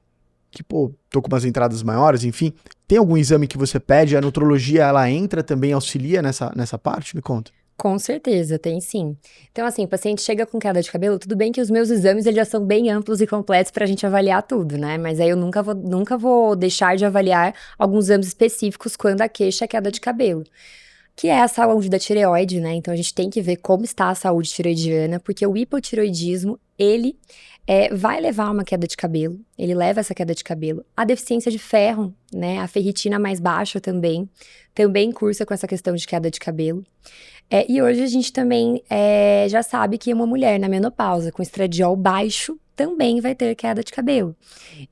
que, tô com umas entradas maiores, enfim. Tem algum exame que você pede? A nutrologia, ela entra também, auxilia nessa parte? Me conta. Com certeza, tem sim. Então, assim, o paciente chega com queda de cabelo, tudo bem que os meus exames eles já são bem amplos e completos pra gente avaliar tudo, né? Mas aí eu nunca vou deixar de avaliar alguns exames específicos quando a queixa é queda de cabelo. Que é a saúde da tireoide, né? Então a gente tem que ver como está a saúde tiroidiana, porque o hipotiroidismo, ele vai levar a uma queda de cabelo, ele leva essa queda de cabelo. A deficiência de ferro, né? A ferritina mais baixa também cursa com essa questão de queda de cabelo. E hoje a gente também já sabe que uma mulher na menopausa com estradiol baixo também vai ter queda de cabelo.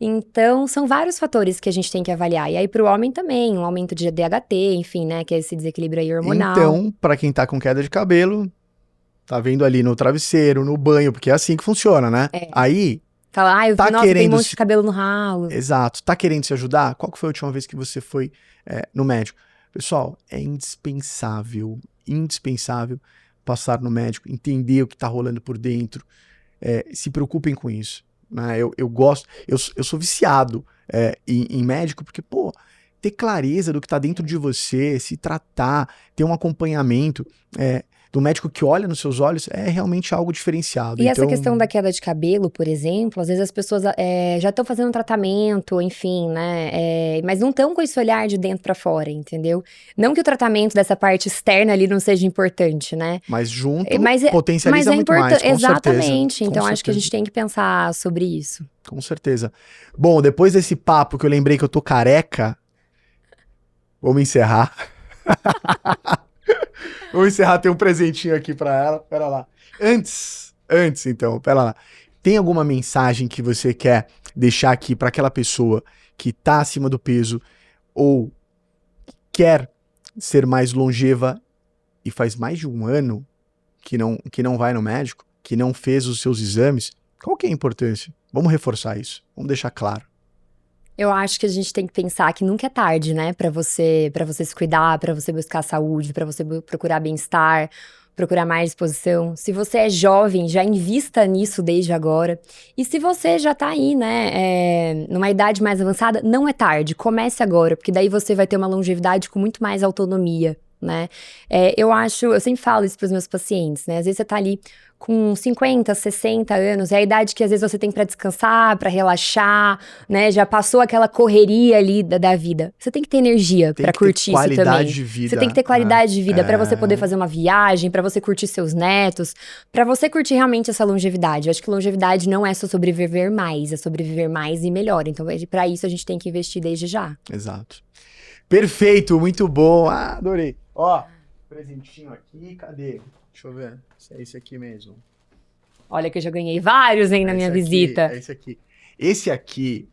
Então, são vários fatores que a gente tem que avaliar. E aí, para o homem também, um aumento de DHT, enfim, né, que é esse desequilíbrio aí hormonal. Então, para quem tá com queda de cabelo, tá vendo ali no travesseiro, no banho, porque é assim que funciona, né? Aí... Fala, eu vi, nossa, tem um monte de cabelo no ralo. Exato. Tá querendo se ajudar? Qual que foi a última vez que você foi no médico? Pessoal, é indispensável passar no médico, entender o que tá rolando por dentro. Se preocupem com isso. Né? Eu gosto, eu sou viciado em médico, porque, ter clareza do que tá dentro de você, se tratar, ter um acompanhamento do médico que olha nos seus olhos é realmente algo diferenciado. E essa questão da queda de cabelo, por exemplo, às vezes as pessoas já estão fazendo um tratamento, enfim, né? Mas não estão com esse olhar de dentro pra fora, entendeu? Não que o tratamento dessa parte externa ali não seja importante, né? Mas junto potencializa muito mais, com exatamente. certeza. Então acho que a gente tem que pensar sobre isso. Com certeza. Bom, depois desse papo que eu lembrei que eu tô careca, vamos encerrar. Vamos encerrar, tem um presentinho aqui pra ela, pera lá. Antes então, pera lá. Tem alguma mensagem que você quer deixar aqui pra aquela pessoa que tá acima do peso ou quer ser mais longeva e faz mais de um ano que não vai no médico, que não fez os seus exames? Qual que é a importância? Vamos reforçar isso, vamos deixar claro. Eu acho que a gente tem que pensar que nunca é tarde, né, pra você se cuidar, pra você buscar saúde, pra você procurar bem-estar, procurar mais disposição. Se você é jovem, já invista nisso desde agora. E se você já tá aí, né, numa idade mais avançada, não é tarde, comece agora, porque daí você vai ter uma longevidade com muito mais autonomia, né. Eu sempre falo isso pros meus pacientes, né, às vezes você tá ali com 50, 60 anos, é a idade que às vezes você tem pra descansar, pra relaxar, né? Já passou aquela correria ali da vida. Você tem que ter energia pra curtir isso também. Qualidade de vida. Você tem que ter qualidade de vida pra você poder fazer uma viagem, pra você curtir seus netos, pra você curtir realmente essa longevidade. Eu acho que longevidade não é só sobreviver mais, é sobreviver mais e melhor. Então, pra isso a gente tem que investir desde já. Exato. Perfeito, muito bom. Adorei. Ó, presentinho aqui, cadê? Deixa eu ver. Se é esse aqui mesmo. Olha que eu já ganhei vários, hein, na minha visita. É esse aqui. Esse aqui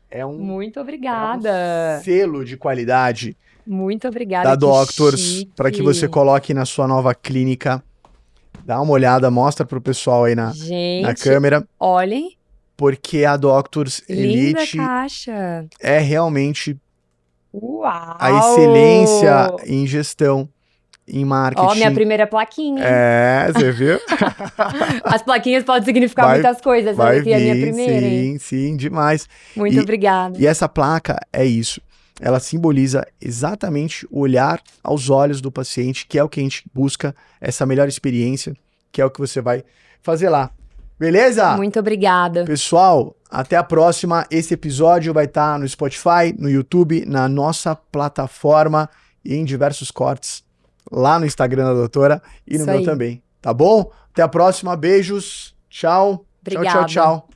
é um... Muito obrigada. É um selo de qualidade. Muito obrigada. Da Doctors, para que você coloque na sua nova clínica. Dá uma olhada, mostra pro pessoal aí na câmera. Olhem. Porque a Doctors Linda Elite caixa. é realmente Uau. a excelência em gestão, em marketing. Ó, minha primeira plaquinha. Você viu? As plaquinhas podem significar muitas coisas. Essa aqui é a minha primeira, hein? Sim, demais. Muito obrigada. E essa placa é isso. Ela simboliza exatamente o olhar aos olhos do paciente, que é o que a gente busca, essa melhor experiência, que é o que você vai fazer lá. Beleza? Muito obrigada. Pessoal, até a próxima. Esse episódio vai estar no Spotify, no YouTube, na nossa plataforma e em diversos cortes lá no Instagram da doutora e no meu também. Tá bom? Até a próxima. Beijos. Tchau. Obrigada. Tchau.